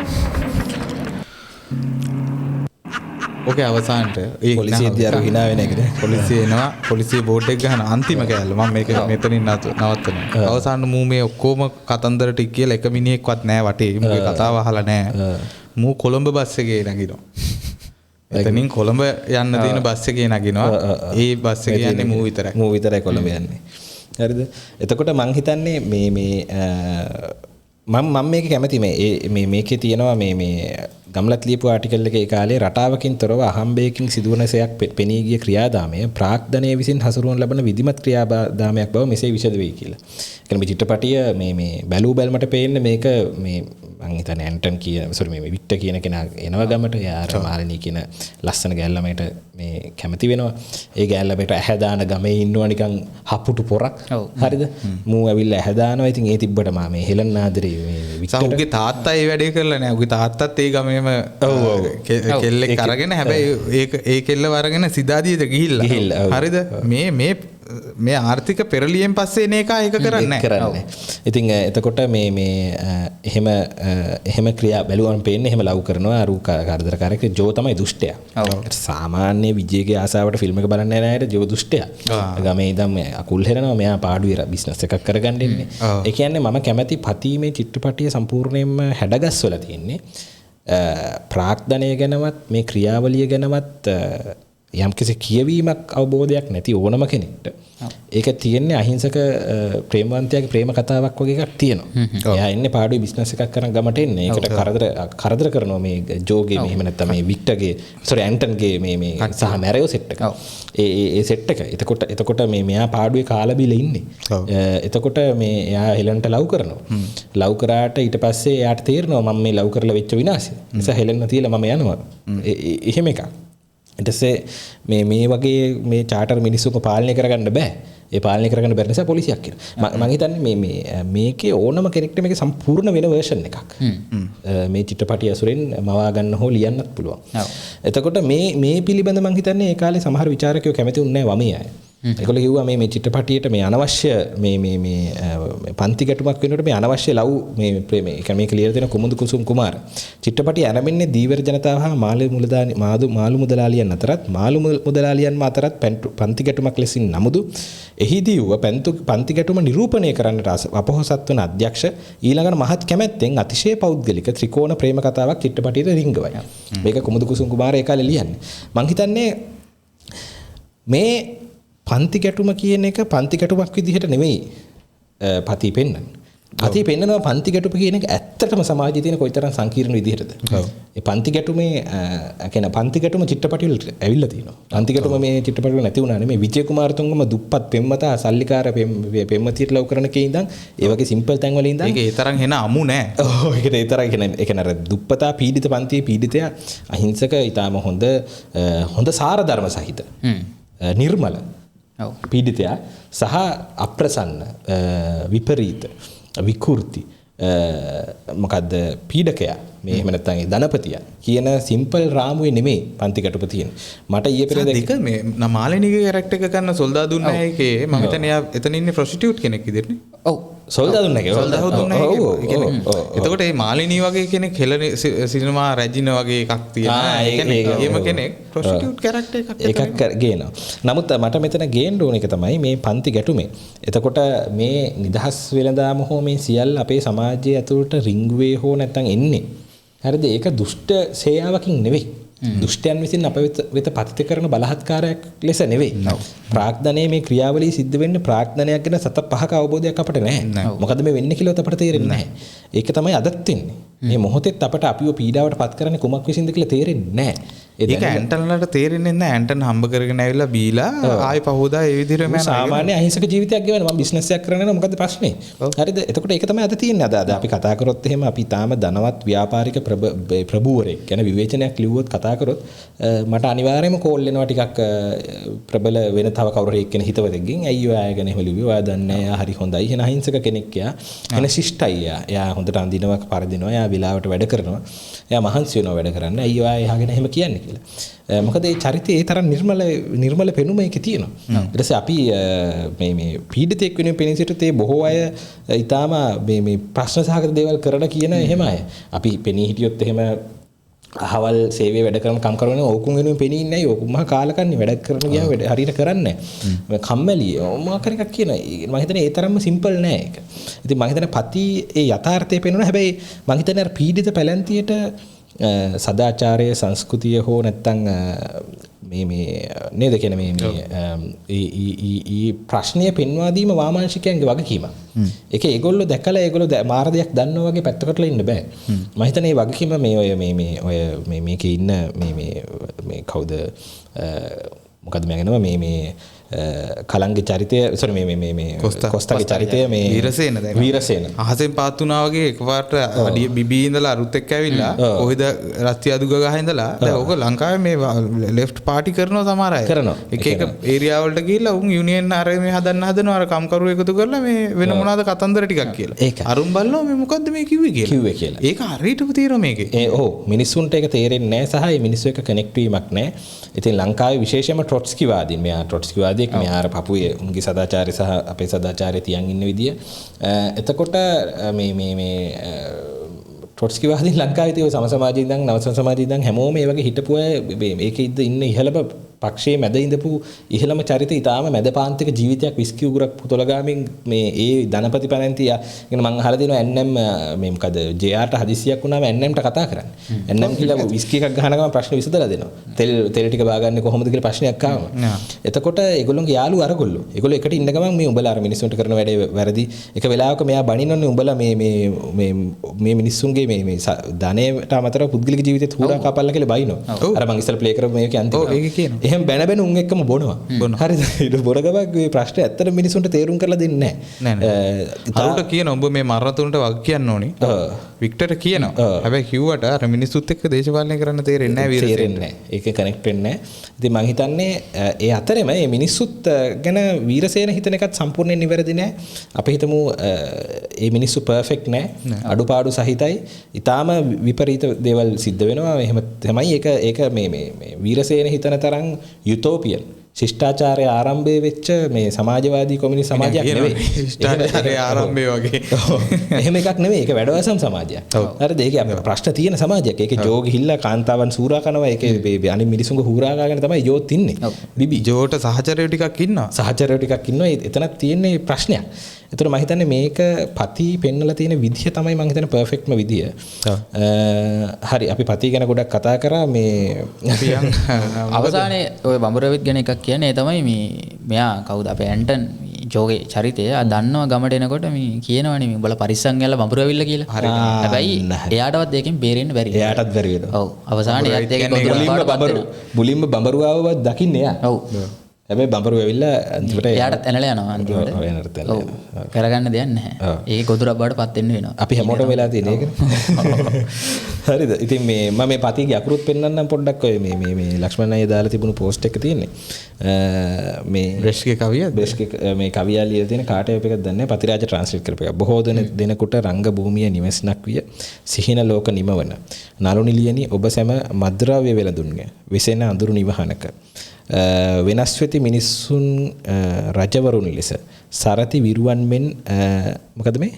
Speaker 3: ඕකේ අවසානට
Speaker 1: පොලිසිය දිහා අර hina වෙන එකද?
Speaker 3: පොලිසිය එනවා. පොලිසිය බෝඩ් එක ගහන අන්තිම කෑල්ල. මම මේක මෙතනින් නවත්තනවා. අවසාන මූ මේ ඔක්කොම කතන්දර ටික කියලා එක මිනිහෙක්වත් නැහැ වටේ. මුගේ කතාව අහලා නැහැ. මූ කොළඹ බස් එකේ නැගිනවා. එතනින් කොළඹ යන්න තියෙන බස් එකේ නගිනවා. ඒ බස් එක යන්නේ මූ විතරයි.
Speaker 1: මූ විතරයි කොළඹ යන්නේ. හරිද? එතකොට මං හිතන්නේ මේ මම මේක කැමති මේකේ තියෙනවා මේ ගම්ලත් ලියපු ආටිකල් එකේ ඒ කාලේ රටාවකින් තොරව අහම්බයකින් සිදුවන සයක් පෙනී ගිය ක්‍රියාදාමය ප්‍රාග්ධනය විසින් හසුරුවන ලබන විධිමත් ක්‍රියාදාමයක් බව මෙසේ විෂද වෙයි කියලා. ඒ කියන්නේ චිත්‍රපටිය මේ බැලූ බැලමට පේන්නේ මේක මේ මං හිතන්නේ ඇන්ටන් මේ වික්ටර් කියන කෙනා එනවා ගමට. යාර මාලිනී කියන ලස්සන ගෑල්ලමයට මේ කැමති වෙනවා. ඒ ගෑල්ලමයට ඇහැ දාන ගමේ ඉන්නවා නිකන් හපුටු පොරක්. හරිද? මූ ඇවිල්ලා ඇහැ දානවා. ඉතින් ඒ තිබ්බට මේ හෙලන් ආදරේ මේ වික්ටර්
Speaker 3: උගේ තාත්තා ඒ වැඩේ කරලා නැහැ. උගේ තාත්තත් ඒ ගමේම කෙල්ලෙක් අරගෙන හැබැයි ඒ කෙල්ලව අරගෙන සිතාදියට ගිහිල්ලා. හරිද? මේ ආර්ථික පෙරලියෙන් පස්සේ එන එක ඒක කරන්නේ
Speaker 1: නැහැ. ඉතින් එතකොට මේ එහෙම ක්‍රියා බැලුවම පේන්නේ එහෙම ලව් කරනවා අර කාර්යදරකාරයෙක් ජෝ තමයි දුෂ්ටයා. සාමාන්‍ය විජේගේ ආසාවට ෆිල්ම් එක බලන්න යන අයට ජෝ දුෂ්ටයා. ගමේ ඉඳන් අකුල් හෙරනවා මෙයා පාඩුවේ බිස්නස් එකක් කරගන්න ඉන්නේ. ඒ කියන්නේ මම කැමති පතීමේ චිත්‍රපටිය සම්පූර්ණයෙන්ම හැඩගස්වලා තියෙන්නේ. ප්‍රාග්ධනය ගැනවත් මේ ක්‍රියාවලිය ගැනවත් යම්කිසි කියවීමක් අවබෝධයක් නැති ඕනම කෙනෙක්ට ඒක තියෙන්නේ අහිංසක ප්‍රේමවන්තයාගේ ප්‍රේම කතාවක් වගේ එකක් තියෙනවා. එයා ඉන්නේ පාඩුවේ බිස්නස් එකක් කරන් ගමට එන්නේ. ඒකට කරදර කරනවා මේ ජෝගේ මෙහෙම නැත්නම් මේ වික්ටර්ගේ ඇන්ටන්ගේ මේ සහ මැරයෝ සෙට් එක. ඒ සෙට් එක. එතකොට මෙයා පාඩුවේ කාලා බීලා ඉන්නේ. එතකොට මේ එයා හෙලන්ට ලව් කරනවා. ලව් කරාට ඊට පස්සේ එයාට තේරෙනවා මම මේ ලව් කරලා වෙච්ච විනාශය. නිසා හෙලන්න තියලා මම යනවා. එහෙම එකක්. ඊට පස්සේ මේ වගේ මේ චාටර් මිනිස්සුන්ව පාලනය කරගන්න බෑ. ඒ පාලනය කරගන්න බැරි නිසා පොලිසියක් කියනවා. මම හිතන්නේ මේකේ ඕනම කෙනෙක්ට මේකේ සම්පූර්ණ වෙන වර්ෂන් එකක්. මේ චිත්‍රපටිය අසුරෙන් මවා ගන්න හෝ ලියන්නත් පුළුවන්. එතකොට මේ පිළිබඳ මම හිතන්නේ ඒ කාලේ සමහර විචාරකයෝ කැමති වුණේ නැහැ වමේ අය. ඒගොල්ලෝ කිව්වා මේ චිත්‍රපටියට මේ අනවශ්‍ය මේ පන්ති ගැටුමක් වෙනකොට මේ අනවශ්‍ය ලව් මේ ප්‍රේම ඒ කියන්නේ මේක ලියලා තියෙන කුමුදු කුසුම් කුමාර චිත්‍රපටිය ආරම්භන්නේ දීවර ජනතාව හා මාළු මුදලාලියන් අතරත් මාළු මුදලාලියන් අතරත් පන්ති ගැටුමක් ලෙසින් නමුදු එහිදී වූ පන්ති ගැටුම නිරූපණය කරන්නට අපොහොසත් වන අධ්‍යක්ෂ ඊළඟට මහත් කැමැත්තෙන් අතිශය පෞද්ගලික ත්‍රිකෝණ ප්‍රේම කතාවක් චිත්‍රපටියට රිංගවයි. මේක කුමුදු කුසුම් කුමාර ඒ කාලේ ලියන්නේ. මං හිතන්නේ මේ පන්ති ගැටුම කියන එක පන්ති ගැටුමක් විදිහට නෙවෙයි පති පෙන්නන්නේ. පති පෙන්නනවා පන්ති ගැටුම කියන එක ඇත්තටම සමාජයේ තියෙන කොයිතරම් සංකීර්ණ විදිහටද. ඒ පන්ති ගැටුමේ කියන පන්ති ගැටුම චිත්‍රපටි වලට ඇවිල්ලා තියෙනවා. පන්ති ගැටුම මේ චිත්‍රපටි වල නැති වුණා නෙමෙයි. විජේ කුමාරතුංගම දුප්පත් පෙම්වතා සල්ලිකාර පෙම්වතියට ලව් කරන කේ ඉඳන් ඒ වගේ සිම්පල් තැන් වල ඉඳන්
Speaker 3: ඒක ඒ තරම් එන අමු නෑ.
Speaker 1: ඔව් ඒකට ඒ තරම් කියන්නේ අර දුප්පතා පීඩිත පන්තියේ පීඩිතයා අහිංසක ඊටාම හොඳ සාර ධර්ම සහිත නිර්මල පීඩිතයා සහ අප්‍රසන්න විපරීත විකෘති මොකද්ද පීඩකයා මේ එහෙම නැත්නම් ධනපතියා කියන සිම්පල් රාමුවේ නෙමෙයි පන්ති ගැටුප තියෙන. මට ඊයේ පෙරේද
Speaker 3: දෙක මේ මාලිනීගේ කැරක්ටර් එක ගන්න සොල්දාදුන් නැහැ එකේ මම හිතන්නේ එයා එතන ඉන්නේ ප්‍රොස්ටිටියුට් කෙනෙක් විදිහට නේ.
Speaker 2: ඔව්
Speaker 1: සොල්දා දුන්න එක.
Speaker 3: සොල්දාහු දුන්නා ඒක. ඒ කියන්නේ එතකොට මේ මාලිනී වගේ කෙනෙක් හෙළ සිනමා රැජින වගේ එකක් තියෙනවා. ඒ කියන්නේ එහෙම කෙනෙක් ප්‍රොස්ටිටියුට් කැරක්ටර්
Speaker 1: එකක් ගේනවා. නමුත් මට මෙතන ගේන්න ඕන එක තමයි මේ පන්ති ගැටුමේ. එතකොට මේ නිදහස් වෙළඳාම හෝ මේ සියල්ල අපේ සමාජයේ ඇතුළට රිංගුවේ හෝ නැත්තම් එන්නේ. හරිද? ඒක දුෂ්ට සේයාවකින් නෙවෙයි. දුෂ්ටයන් විසින් අප වෙත පතිත කරන බලහත්කාරයක් ලෙස නෙවෙයි. ප්‍රාග්ධනයේ මේ ක්‍රියාවලිය සිද්ධ වෙන්නේ ප්‍රාග්ධනයක් ගැන සත පහක අවබෝධයක් අපිට නැහැ. මොකද මේ වෙන්නේ කියලා අපිට තේරෙන්නේ නැහැ. ඒක තමයි අදත් වෙන්නේ. මේ මොහොතෙත් අපිට අපිව පීඩාවට පත් කරන්නේ කුමක් විසින්ද කියලා තේරෙන්නේ නැහැ.
Speaker 3: ඒක ඇන්ටන්ලට තේරෙන්නේ නැහැ. ඇන්ටන් හම්බ කරගෙන ඇවිල්ලා බීලා ආයි පහෝදා ඒ විදිහටම යනවා.
Speaker 1: සාමාන්‍ය අහිංසක ජීවිතයක් ගෙවන මම බිස්නස් එකක් කරගෙන මොකද්ද ප්‍රශ්නේ? හරිද? එතකොට ඒක තමයි අද තියෙන්නේ. අද අපි කතා කරොත් එහෙම අපි තාම ධනවත් ව්‍යාපාරික ප්‍රභූවරයෙක් ගැන විවේචනයක් ලිව්වොත් කතා කරොත් මට අනිවාර්යයෙන්ම කෝල් එනවා ටිකක් ප්‍රබල වෙන තව කවුරු හරි එක්කෙන හිතවතෙක්ගෙන්. ඇයි ඔය අය ගැන එහෙම ලිව්වේ? ඔයා දන්නේ නැහැ. හරි හොඳයි. එහෙනම් අහිංසක කෙනෙක් යා. එන ශිෂ්ටයි යා. එයා හොඳට අඳිනවා, පරදිනවා, එයා විලාවට වැඩ කරනවා. එයා මහන්සි වෙනවා වැඩ කරන්න. ඇයි ඔයා එහා ගැන එහෙම කියන්නේ කියලා. මොකද ඒ චරිතය ඒ තරම් නිර්මල පෙනුම එකේ තියෙනවා. ඊට පස්සේ අපි මේ පීඩිතෙක් වෙනුවෙන් පෙනී සිටිතේ බොහෝ අය ඊටාම මේ ප්‍රශ්න සහගත දේවල් කරලා කියන එහෙම අය. අපි පෙනී හිටියොත් එහෙම අහවල් සේවයේ වැඩ කරන කම් කරන ඕකුන් වෙනුවෙන් පෙනී ඉන්නේ නැහැ. ඕකුන් මහා කාලකන්ණි වැඩ කරන ගියාම වැඩ හරියට කරන්නේ නැහැ. කම්මැලි මොකක් හරි එකක් කියන. මම හිතන්නේ ඒ තරම්ම සිම්පල් නෑ ඒක. ඉතින් මම හිතන්නේ පති ඒ යථාර්ථය පෙන්වනවා. හැබැයි මම හිතන්නේ අර පීඩිත පැලැන්තියට සදාචාරය සංස්කෘතිය හෝ නැත්තම් මේ නේද කියන මේ ප්‍රශ්නය පෙන්වා දීම වාමාංශිකයන්ගේ වගකීමක්. ඒක ඒගොල්ලෝ දැකලා ඒගොල්ලෝ මාර දෙයක් දන්නවා වගේ පැත්තකටලා ඉන්න බෑ. මම හිතන්නේ මේ වගකීම මේ මේකේ ඉන්න මේ කවුද මොකද්ද මම මේ කලංගේ චරිතය මේ කොස්තාගේ චරිතය මේ වීරසේන
Speaker 3: අහසෙන් පාත් වුණා වගේ එකපාරට අඩිය බිබී ඉඳලා අරුත් එක්ක ඇවිල්ලා කොහෙද රස්තිය අදුග ගහ ඉඳලා දැන් ඕක ලංකාවේ මේ ලෙෆ්ට් පාටි කරනවා සමහර අය කරනවා එක ඒරියා වලට ගිහිල්ලා උන් යුනියන් අර මේ හදනවා අර කම්කරු එකතු කරලා මේ වෙන මොනවාද කතන්දර ටිකක් කියලා අරුන් බලනවා මේ මොකද්ද මේ කිව්වේ කියලා ඒක හරියටම තේරෙනවා මේකේ
Speaker 1: ඔව් මිනිස්සුන්ට ඒක තේරෙන්නේ නැහැ සහ මේ මිනිස්සු එක්ක කනෙක්ට් වීමක් නැහැ ඉතින් ලංකාවේ විශේෂයෙන්ම ට්‍රොට්ස්කිවාදීන් මෙයා ට්‍රොට්ස්කිවාදී මෙයාර පපුවේ උන්ගේ සදාචාරය සහ අපේ සදාචාරය තියන් ඉන්න විදිය එතකොට මේ ට්‍රොට්ස්කිවාදීන් ලංකාවේ තියෙන සම සමාජයේ ඉඳන් නව සමාජයේ ඉඳන් හැමෝම මේ වගේ හිටපු අය මේකේ ඉන්න ඉහළම පක්ෂයේ මැද ඉඳපු ඉහළම චරිත ඊටාම මැදපාන්තික ජීවිතයක් විස්කි උගුරක් පුතලගාමින් මේ ඒ ධනපති පැනන්තිය කියන මං අහලා දෙනවා NM මේ මොකද JRට හදිසියක් වුණාම NM ට කතා කරන්නේ NM කියලා විස්කි එකක් ගහන ගමන් ප්‍රශ්න විසඳලා දෙනවා තෙල් ටික බාගන්නේ කොහොමද කියලා ප්‍රශ්නයක් ආවම එතකොට ඒගොල්ලෝගේ යාළුවෝ අරගොල්ලෝ ඒගොල්ලෝ එකට ඉන්න ගමන් මේ උඹලා අර මිනිස්සුන්ට කරන වැඩේ වැරදි එක වෙලාවක මෙයා බනිනවනේ උඹලා මේ මිනිස්සුන්ගේ මේ ධනයට අමතරව පුද්ගලික ජීවිතේත් හුරා කපල්ලා කියලා බයිනවා අර මං ඉස්සර ප්ලේ කරපු මේකේ අන්තිම
Speaker 3: ඔව් ඒක කියනවා
Speaker 1: එහෙම බැන උන් එක්කම බොනවා. හරිද? ඊට බොරගමක් මේ ප්‍රශ්නේ ඇත්තට මිනිසුන්ට තේරුම් කරලා දෙන්නේ නැහැ.
Speaker 3: අරුට කියන ඔබ මේ මරණතුන්ට වග කියන්න ඕනි. වික්ටර් කියනවා. හැබැයි කිව්වට අර මිනිස්සුත් එක්ක දේශපාලනය කරන්න තේරෙන්නේ නැහැ වීරසේන.
Speaker 1: ඒක කනෙක්ට් වෙන්නේ නැහැ. ඉතින් මං හිතන්නේ ඒ අතරෙම මේ මිනිස්සුත් ගැන වීරසේන හිතන එකත් සම්පූර්ණයෙන් නිවැරදි නැහැ. අපි හිතමු මේ මිනිස්සු පර්ෆෙක්ට් නැහැ. අඩුපාඩු සහිතයි. ඊටාම විපරීත දේවල් සිද්ධ වෙනවා. එහෙම තමයි ඒක මේ වීරසේන හිතන තරම් යුටෝපියන් ශිෂ්ටාචාරය ආරම්භය වෙච්ච මේ සමාජවාදී කොමියුනිස්ට් සමාජයක් නෙවෙයි.
Speaker 3: ශිෂ්ටාචාරය ආරම්භය වගේ.
Speaker 1: එහෙම එකක් නෙවෙයි. ඒක වැඩවසම් සමාජයක්. හරිද? ඒක ප්‍රශ්න තියෙන සමාජයක්. ඒකේ ජෝ ගිහිල්ලා කාන්තාවන් සූරා කරනවා. ඒකේ අනිත් මිනිසුන්ගේ හූරා ගාගෙන තමයි ජෝත් ඉන්නේ. බිබි
Speaker 3: ජෝට සහචරයෝ ටිකක් ඉන්නවා.
Speaker 1: සහචරයෝ ටිකක් ඉන්නවා. එතනක් තියෙන්නේ ප්‍රශ්නයක්. ඒතර මම හිතන්නේ මේක පති පෙන්නලා තියෙන විදිහ තමයි මම හිතන්නේ පර්ෆෙක්ට්ම විදිය. හරි අපි පති ගැන ගොඩක් කතා කරා මේ
Speaker 2: අවසානයේ ඔය බඹරවිත් ගැන එකක් කියන්නේ තමයි මේ මෙයා කවුද අපේ ඇන්ටන් ජෝගේ චරිතය දන්නවා ගමට එනකොට මේ කියනවනේ මේ උඹලා පරිස්සම් යලා බඹරවිල්ල කියලා. හැබැයි එයාටවත් ඒකෙන් බේරෙන්න බැරි.
Speaker 1: එයාටත් බැරි වෙනවා.
Speaker 2: ඔව් අවසානයේ එයාත් ඒකෙන්
Speaker 1: මුලින්ම බඹරුවාව දකින්නේ එයා.
Speaker 2: ඔව්.
Speaker 1: හැබැයි බඹරු ඇවිල්ලා අන්තිමට
Speaker 2: එයාටත් ඇනලා යනවා අන්තිමට. ඔව්. කරගන්න දෙයක් නැහැ. ඒක ගොදුරක් බවට පත් වෙන්න වෙනවා.
Speaker 1: අපි හැමෝටම වෙලා තියෙන එක. හරිද? ඉතින් මම මේ පතිගේ අකුරුත් පෙන්නන්නම් පොඩ්ඩක් ඔය මේ ලක්ෂ්මන් අයියා දාලා තිබුණු පෝස්ට් එක තියෙන්නේ. මේ
Speaker 3: බ්‍රෙෂ්ගේ කවියද?
Speaker 1: බ්‍රෙෂ්ගේ මේ කවියා ලියලා තියෙන කාට එකක් දන්නේ නැහැ. පතිරාජ ට්‍රාන්ස්ලේට් කරපු එක. බොහෝ දෙනෙකුට රංග භූමිය නිවසනක් විය. සිහින ලෝක නිමවන. නලු නිලියනි ඔබ සැම මද්ද්‍රව්‍ය වෙලඳුන්ය. විසෙන අඳුරු නිවහනක. වෙනස් වෙති මිනිස්සුන් රජවරුන් ලෙස සරති විරුවන් මෙන් මොකද මේ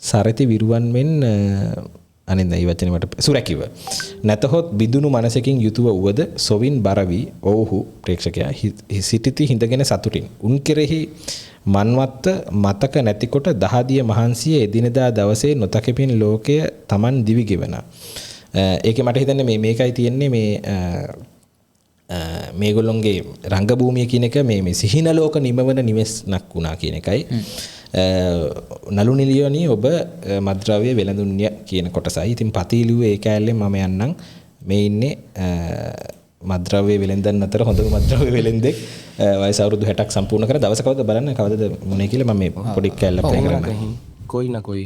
Speaker 1: සරති විරුවන් මෙන් අනින්ද ඒ වචනේ මට සුරැකිව නැතහොත් බිදුණු මනසකින් යුතුව උවද සොවින් බරවි ඔව්හු ප්‍රේක්ෂකයා සිටිති හිඳගෙන සතුටින් උන් කෙරෙහි මන්වත්ත මතක නැතිකොට දහදිය මහන්සිය එදිනදා දවසේ නොතකපින් ලෝකය Taman දිවි ගෙවන. ඒකේ මට හිතන්නේ මේකයි තියෙන්නේ මේගොල්ලොන්ගේ රංගභූමිය කියන එක මේ සිහින ලෝක නිමවන නිවෙස්නක් වුණා කියන එකයි. නලු නිලියෝනි ඔබ මද්ද්‍රව්‍ය වෙළඳුන්ය කියන කොටසයි. ඉතින් පතිලිව්වේ ඒ කෑල්ලෙන් මම යන්නම්. මේ ඉන්නේ මද්ද්‍රව්‍ය වෙළඳන් අතර හොඳම මද්ද්‍රව්‍ය වෙළෙන්දෙක් වයස අවුරුදු 60ක් සම්පූර්ණ කර දවස කවද බලන්න කවදද මොනේ කියලා මම මේ පොඩි කෑල්ල ප්ලේ කරන්න.
Speaker 8: कोई ना कोई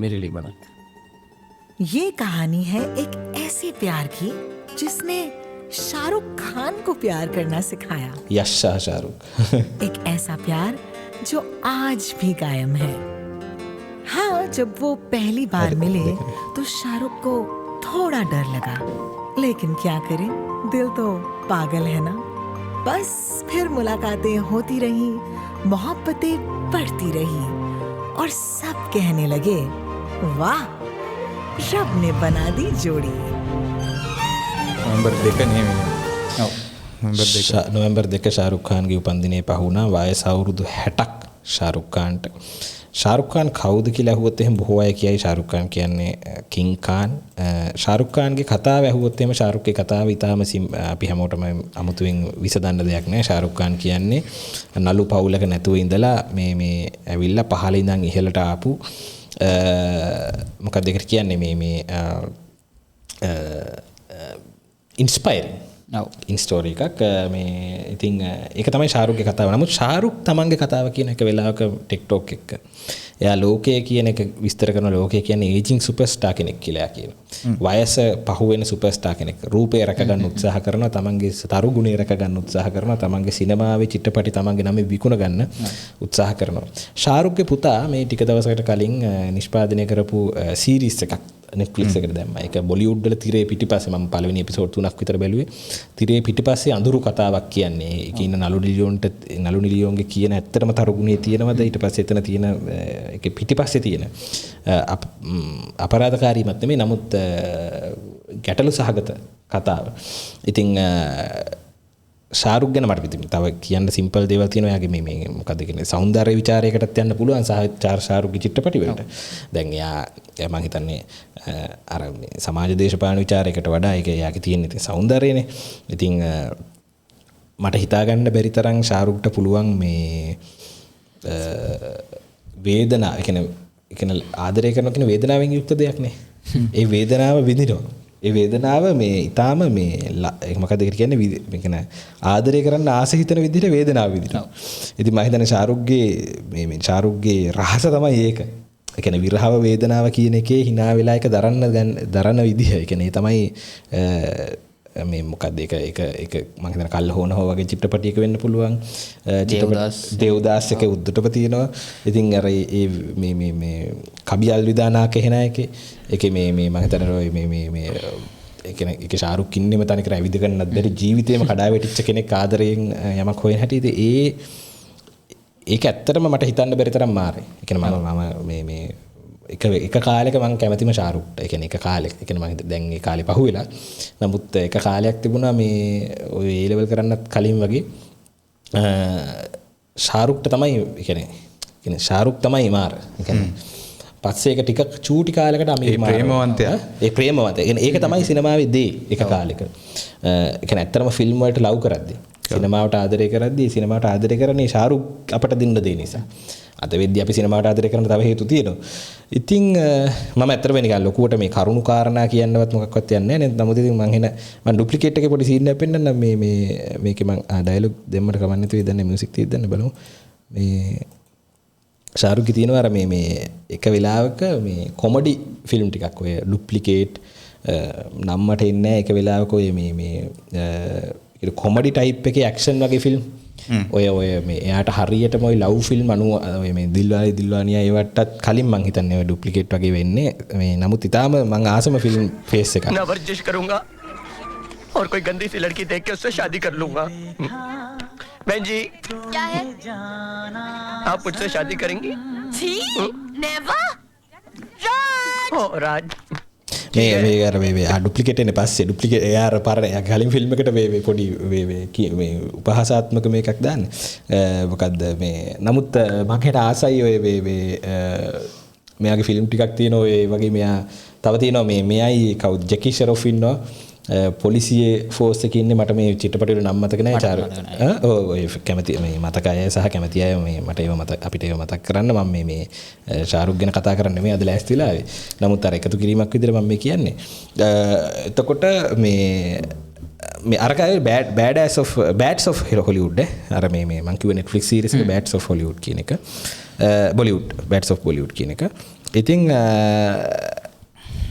Speaker 8: मेरे लिए बना.
Speaker 9: ये कहानी है एक ऐसे प्यार की जिसने शाहरुख खान को प्यार करना सिखाया.
Speaker 1: यश शाहरुख.
Speaker 9: एक ऐसा प्यार जो आज भी कायम है. हाँ, जब वो पहली बार मिले तो शाहरुख को थोड़ा डर लगा, लेकिन क्या करें, दिल तो पागल है ना. बस फिर मुलाकातें होती रही, मोहब्बतें बढ़ती रही और सब कहने लगे वाह, रब ने बना दी जोड़ी.
Speaker 1: නොවැම්බර් 2 ශාරුක් ඛාන්ගේ උපන්දිනයේ පහුණා. වයස අවුරුදු 60ක් ශාරුක් ඛාන්ට. ශාරුක් ඛාන් කවුද කියලා අහුවොත් එහෙම බොහෝ අය කියයි ශාරුක් ඛාන් කියන්නේ කිං ඛාන්. ශාරුක් ඛාන්ගේ කතාව අහුවොත් එහෙම ශාරුක්ගේ කතාව ඊටාම අපි හැමෝටම අමුතුවෙන් විසඳන්න දෙයක් නෑ. ශාරුක් ඛාන් කියන්නේ නලු පවුලක නැතුව ඉඳලා මේ ඇවිල්ලා පහළ ඉඳන් ඉහළට ආපු මොකක්ද ඒකට කියන්නේ මේ ඉන්ස්පයරින් ඉන්ස්ටෝරි එකක් මේ ඉතින් ඒක තමයි ශාරුක්ගේ කතාව. නමුත් ශාරුක් තමන්ගේ කතාව කියන එක වෙලාවක ටික්ටොක් එක එයා ලෝකය කියන එක විස්තර කරන ලෝකය කියන්නේ ඒජිං සුපර්ස්ටාර් කෙනෙක් කියලා කියනවා. වයස පහු වෙන සුපර්ස්ටාර් කෙනෙක්. රූපය රැක ගන්න උත්සාහ කරනවා, තමන්ගේ තරු ගුණය රැක ගන්න උත්සාහ කරනවා, තමන්ගේ සිනමාවේ චිත්‍රපටි තමන්ගේ නම විකුණ ගන්න උත්සාහ කරනවා. ශාරුක්ගේ පුතා මේ ටික දවසකට කලින් නිෂ්පාදනය කරපු සීරීස් එකක් Netflix එකට දැම්මා. ඒක බොලිවුඩ් වල තිරේ පිටිපස්සේ මම පළවෙනි එපිසෝඩ් 3ක් විතර බැලුවේ. තිරේ පිටිපස්සේ අඳුරු කතාවක් කියන්නේ. ඒකේ ඉන්න නලු නිලියෝන්ගේ කියන ඇත්තටම තරුගුණේ තියෙනවද ඊට පස්සේ එතන තියෙන ඒකේ පිටිපස්සේ තියෙන අපරාධකාරීමත් නෙමෙයි නමුත් ගැටලු සහගත කතාව. ඉතින් ශාරුක් ගැන මට තව කියන්න සිම්පල් දේවල් තියෙනවා. එයාගේ මේ මොකද්ද කියන්නේ సౌందර්ය විචාරයකටත් යන්න පුළුවන් ශාරුක්ගේ චිත්‍රපටි වලට. දැන් එයා මම හිතන්නේ අර සමාජ දේශපාලන විචාරයකට වඩා ඒක එයාගේ තියෙන ඉතින් సౌందර්යනේ. ඉතින් මට හිතා ගන්න බැරි තරම් ශාරුක්ට පුළුවන් මේ වේදනාව කියන්නේ ආදරය කරනවා කියන වේදනාවෙන් යුක්ත දෙයක් නේ. ඒ වේදනාව විඳිනවා. ඒ වේදනාව මේ ඊටාම මේ මොකද ඒකට කියන්නේ මේ කියන ආදරය කරන්න ආස හිතන විදිහට වේදනාව විඳිනවා. ඉතින් මම හිතන්නේ ශාරුක්ගේ රහස තමයි ඒක. ඒ කියන්නේ විරහව වේදනාව කියන එකේ hina වෙලා එක දරන විදිහ. ඒ කියන්නේ තමයි මේ මොකද්ද ඒක මම හිතන කල්ල හොනහෝ වගේ චිත්‍රපටයක වෙන්න පුළුවන්. දේවදාස් එක උද්දටම තියෙනවා. ඉතින් අර මේ කබියල් විදානා කේනා එකේ මේ මම හිතනවා මේ ඒක ශාරුක් ඉන්නෙම තනිකර ඇවිද ගන්නත් බැරි ජීවිතේම කඩා වැටිච්ච කෙනෙක් ආදරයෙන් යමක් හොයන හැටි. ඉතින් ඒක ඇත්තටම මට හිතන්න බැරි තරම් මාරේ. ඒ කියන්නේ මම මේ එක කාලයක මම කැමතිම ශාරුක්ට. ඒ කියන්නේ එක කාලයක. ඒ කියන්නේ මම දැන් ඒ කාලේ පහුවෙලා. නමුත් එක කාලයක් තිබුණා මේ ඔය A level කරන්නත් කලින් වගේ ශාරුක්ට තමයි ඒ කියන්නේ ශාරුක් තමයි මාර. ඒ කියන්නේ පස්සේ ඒක ටික චූටි කාලයකට අමීර් මාර. ප්‍රේමවන්තයා. ඒ ප්‍රේමවන්තයා. ඒ කියන්නේ ඒක තමයි සිනමාවේ දේ එක කාලෙක. ඒ කියන්නේ ඇත්තටම ෆිල්ම් වලට ලව් කරද්දී සිනමාවට ආදරය කරද්දී සිනමාවට ආදරය කරන්නේ ශාරුක් අපට දෙන්න දේ නිසා. අද වෙද්දී අපි සිනමාවට ආදරය කරන තව හේතු තියෙනවා. ඉතින් මම ඇත්තටම නිකන් ලොකුවට මේ කරුණු කාරණා කියන්නවත් මොකක්වත් යන්නේ නැහැ නේද? නමුත් ඉතින් මම ඩුප්ලිකේට් එකේ පොඩි සීන් එකක් පෙන්නන්න මේකේ මම ඩයලොග් දෙන්නට කමන්නේ නැතුව ඉදන්නේ මියුසික් තියෙද්දන්න බලමු. මේ ශාරුක්ගේ තියෙනවා අර මේ එක වෙලාවක මේ කොමඩි ෆිල්ම් ටිකක් ඔය ඩුප්ලිකේට් නම්මට එන්නේ එක වෙලාවක ඔය මේ කොමඩි ටයිප් එකේ ඇක්ෂන් වගේ ෆිල්ම් ඔය මේ එයාට හරියටම ඔය ලව් ෆිල්ම් ඔය මේ දිල්වානියා ඒවටත් කලින් මං හිතන්නේ ඔය ඩුප්ලිකේට් වගේ වෙන්නේ මේ නමුත් ඊටාම මං ආසම ෆිල්ම් ෆේස් එකක්
Speaker 5: ना वर्जिश करूंगा
Speaker 10: और कोई गंदी सी लड़की देख के उससे शादी कर लूंगा। बहन जी,
Speaker 4: क्या है?
Speaker 10: आप मुझसे शादी करेंगी?
Speaker 4: नेवर। राज।
Speaker 10: ओ राज।
Speaker 1: මේ ඩුප්ලිකේට් එන පස්සේ ඩුප්ලිකේට් එයා අර පරණ එයා කලින් ෆිල්ම් එකට මේ පොඩි මේ උපහාසාත්මක මේකක් දාන්නේ. මොකද්ද මේ නමුත් මම හිත ආසයි ඔය මෙයාගේ ෆිල්ම් ටිකක් තියෙනවා ඔය වගේ මෙයා තව තියෙනවා මෙයයි කවුද ජැකි ෂරොෆ් ඉන්නවා පොලිසියේ ෆෝස් එකේ ඉන්නේ මට මේ චිත්‍රපටය වල නම් මතක නැහැ චාරු. ඔය කැමති මේ මතක අය සහ කැමති අය මේ මට ඒව මතක අපිට ඒව මතක් කරන්න මම මේ ශාරුක් ගැන කතා කරන්න නෙමෙයි අද ලෑස්ති වෙලා ආවේ. නමුත් අර එකතු කිරීමක් විදිහට මම මේ කියන්නේ. එතකොට මේ අරකයි බෑඩ්ස් ඔෆ් හොලිවුඩ් අර මේ මම කිව්වේ Netflix series එක බෑඩ්ස් ඔෆ් හොලිවුඩ් කියන එක. බොලිවුඩ් බෑඩ්ස් ඔෆ් බොලිවුඩ් කියන එක. ඉතින්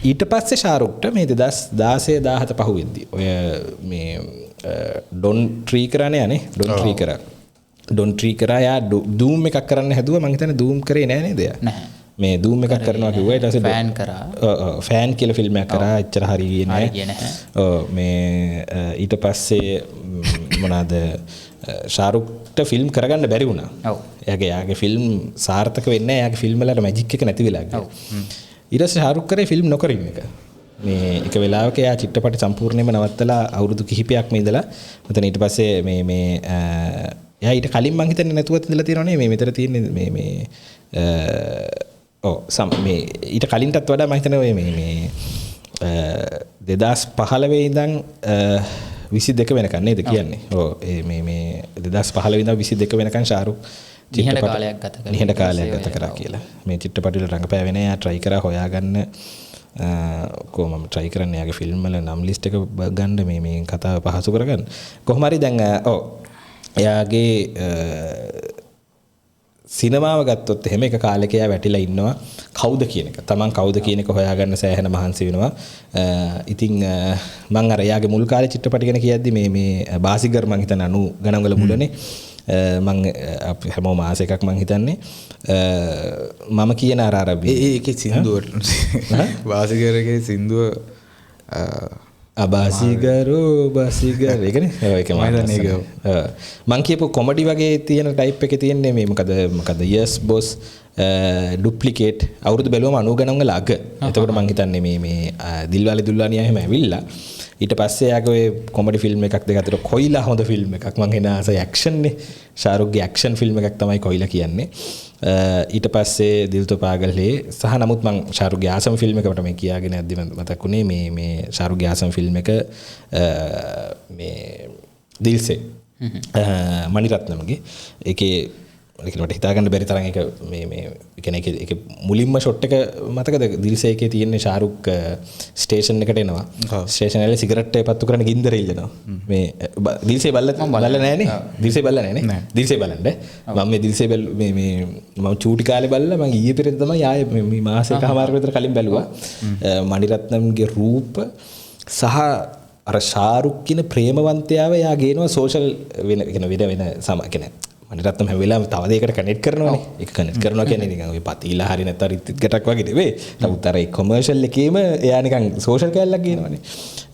Speaker 1: ඊට පස්සේ ශාරුක්ට මේ 2016 17 පහුවෙද්දී ඔය මේ ඩොන් ට්‍රී කරානේ යන්නේ ඩොන් ට්‍රී කරා යා දූම් එකක් කරන්න හැදුවා මං හිතන්නේ දූම් කරේ නෑ නේද යා
Speaker 2: නැහැ
Speaker 1: මේ දූම් එකක් කරනවා කිව්වා ඊට පස්සේ
Speaker 2: ෆෑන් කරා
Speaker 1: ෆෑන් කියලා ෆිල්ම් එකක් කරා එච්චර හරියන්නේ නැහැ ඔව් මේ ඊට පස්සේ මොනවාද ශාරුක්ට ෆිල්ම් කරගන්න බැරි වුණා
Speaker 2: ඔව්
Speaker 1: එයාගේ ෆිල්ම් සාර්ථක වෙන්නේ නැහැ එයාගේ ෆිල්ම් වල මැජික් එක නැති වෙලා ගියා ඊට පස්සේ ශාරුක් කරේ ෆිල්ම් නොකර ඉන්න එක. මේ එක වෙලාවක එයා චිත්‍රපටි සම්පූර්ණයෙන්ම නවත්තලා අවුරුදු කිහිපයක්ම ඉඳලා මෙතන ඊට පස්සේ මේ එයා ඊට කලින් මං හිතන්නේ නැතුවත් ඉඳලා තියෙනවා නේ මේ මෙතන තියෙන්නේ මේ මේ ඊට කලින්ටත් වඩා මං හිතන්නේ මේ 2015 ඉඳන් 22 වෙනකන් නේද කියන්නේ. ඔව් මේ 2015 ඉඳන් 22 වෙනකන් ශාරුක්
Speaker 2: නිහඬ කාලයක්
Speaker 1: ගත කරා කියලා. මේ චිත්‍රපට වල රංගපෑවෙන එයා try කරා හොයාගන්න කොහොමම try කරන්නේ එයාගේ ෆිල්ම් වල නම් ලිස්ට් එක ගන්න මේ කතාව පහසු කරගන්න. කොහොම හරි දැන් එයාගේ සිනමාව ගත්තොත් එහෙම එක කාලෙක එයා වැටිලා ඉන්නවා කවුද කියන එක. Taman කවුද කියන එක හොයාගන්න සෑහෙන මහන්සි වෙනවා. ඉතින් මම අර එයාගේ මුල් කාලේ චිත්‍රපට ගැන කියද්දි මේ බාසිගර් මං හිතන්නේ 90 ගණන් වල මුලනේ මං හැමෝම ආස එකක් මං හිතන්නේ මම කියන අර
Speaker 3: ඒකේ සින්දුව වාසිකරගේ සින්දුව
Speaker 1: අබාසිගරෝ බාසිගර ඒකනේ ඒක මං කියපු කොමඩි වගේ තියෙන ටයිප් එකේ තියෙන්නේ මේ මොකද යස් බොස් ඩුප්ලිකේට් අවුරුදු බැලුවම 90 ගණන් වල අග. එතකොට මං හිතන්නේ මේ දිල්වාලි දුල්වානියා එහෙම ඇවිල්ලා ඊට පස්සේ යාගේ ඔය කොමඩි ෆිල්ම් එකක් දෙක අතර කොයිලා හොඳ ෆිල්ම් එකක් මං එන ආස ඇක්ෂන් නේ ශාරුක්ගේ ඇක්ෂන් ෆිල්ම් එකක් තමයි කොයිලා කියන්නේ ඊට පස්සේ දිල් තෝ පාගල් හේ සහ නමුත් මං ශාරුක්ගේ ආසම ෆිල්ම් එකකට මේ කියාගෙන යද්දි මතක් වුණේ මේ ශාරුක්ගේ ආසම ෆිල්ම් එක මේ දිල්සේ මණිරත්නම්ගේ ඒකේ ඒකට හිතාගන්න බැරි තරම් එක මේ කියන්නේ ඒක මුලින්ම ෂොට් එක මතකද දිල්සේ එකේ තියෙන ශාරුක් ස්ටේෂන් එකට එනවා ස්ටේෂන් වල සිගරට් එක පත්තු කරන ගින්දර ඉල්ලනවා මේ දිල්සේ බලලා නැහනේ දිල්සේ බලලා නැහනේ දිල්සේ බලන්න මම මේ දිල්සේ මේ මම චූටි කාලේ බලලා මම ඊයේ පෙරේද තමයි ආයේ මේ මාසෙකමාරක විතර කලින් බැලුවා මණිරත්නම්ගේ රූප සහ අර ශාරුක් කියන ප්‍රේමවන්තයාව එයා ගේනවා සෝෂල් වෙන සම කියන්නේ මණිරත්නම් හැම වෙලාවෙම තව දෙයකට කනෙක්ට් කරනවානේ. ඒක කනෙක්ට් කරනවා කියන්නේ නිකන් ඔය පතිලා හරි නැත්නම් රිත්වික් ගැටක් වගේ නෙවෙයි. නමුත් අර ඒ කොමර්ෂල් එකේම එයා නිකන් සෝෂල් කැලලක් ගේනවානේ.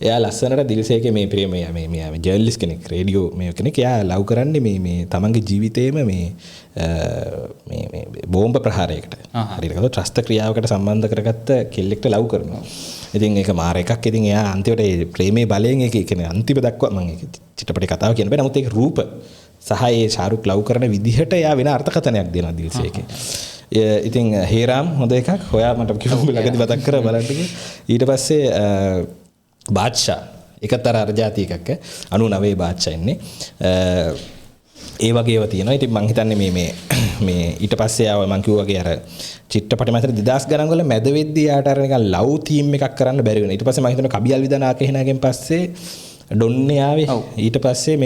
Speaker 1: එයා ලස්සනට දිල්සේකේ මේ ප්‍රේමය මේ ජර්නලිස්ට් කෙනෙක් රේඩියෝ මේ කෙනෙක් එයා ලව් කරන්නේ මේ තමන්ගේ ජීවිතේම මේ බෝම්බ ප්‍රහාරයකට. හරියට කතා ත්‍රස්ත ක්‍රියාවකට සම්බන්ධ කරගත්ත කෙල්ලෙක්ට ලව් කරනවා. ඉතින් ඒක මාර එකක්. ඉතින් එයා අන්තිමට ඒ ප්‍රේමේ බලයෙන් ඒක කියන්නේ අන්තිම දක්වා මම ඒක චිත්‍රපටේ කතාව කියන බෑ. නමුත් ඒක රූප සහ ඒ ශාරුක් ලව් කරන විදිහට එයා වෙන අර්ථකථනයක් දෙනවා දිල්සේ එකේ. ඉතින් හේරාම් හොඳ එකක්. හොයා මට කිව්ව ළඟදී මතක් කරලා බලන්න. ඊට පස්සේ බාද්ෂා එකතර අර જાති එකක් 99 බාද්ෂා ඉන්නේ. ඒ වගේව තියෙනවා. ඉතින් මං හිතන්නේ මේ ඊට පස්සේ ආව මං කිව්වා වගේ අර චිත්‍රපට මතර 2000 ගණන් වල මැද වෙද්දී යාට අර නිකන් ලව් තීම් එකක් කරන්න බැරි වෙනවා. ඊට පස්සේ මං හිතනවා කබියල් විදානා කේනාගෙන් පස්සේ ඩොන්නේ ආවේ. ඊට පස්සේ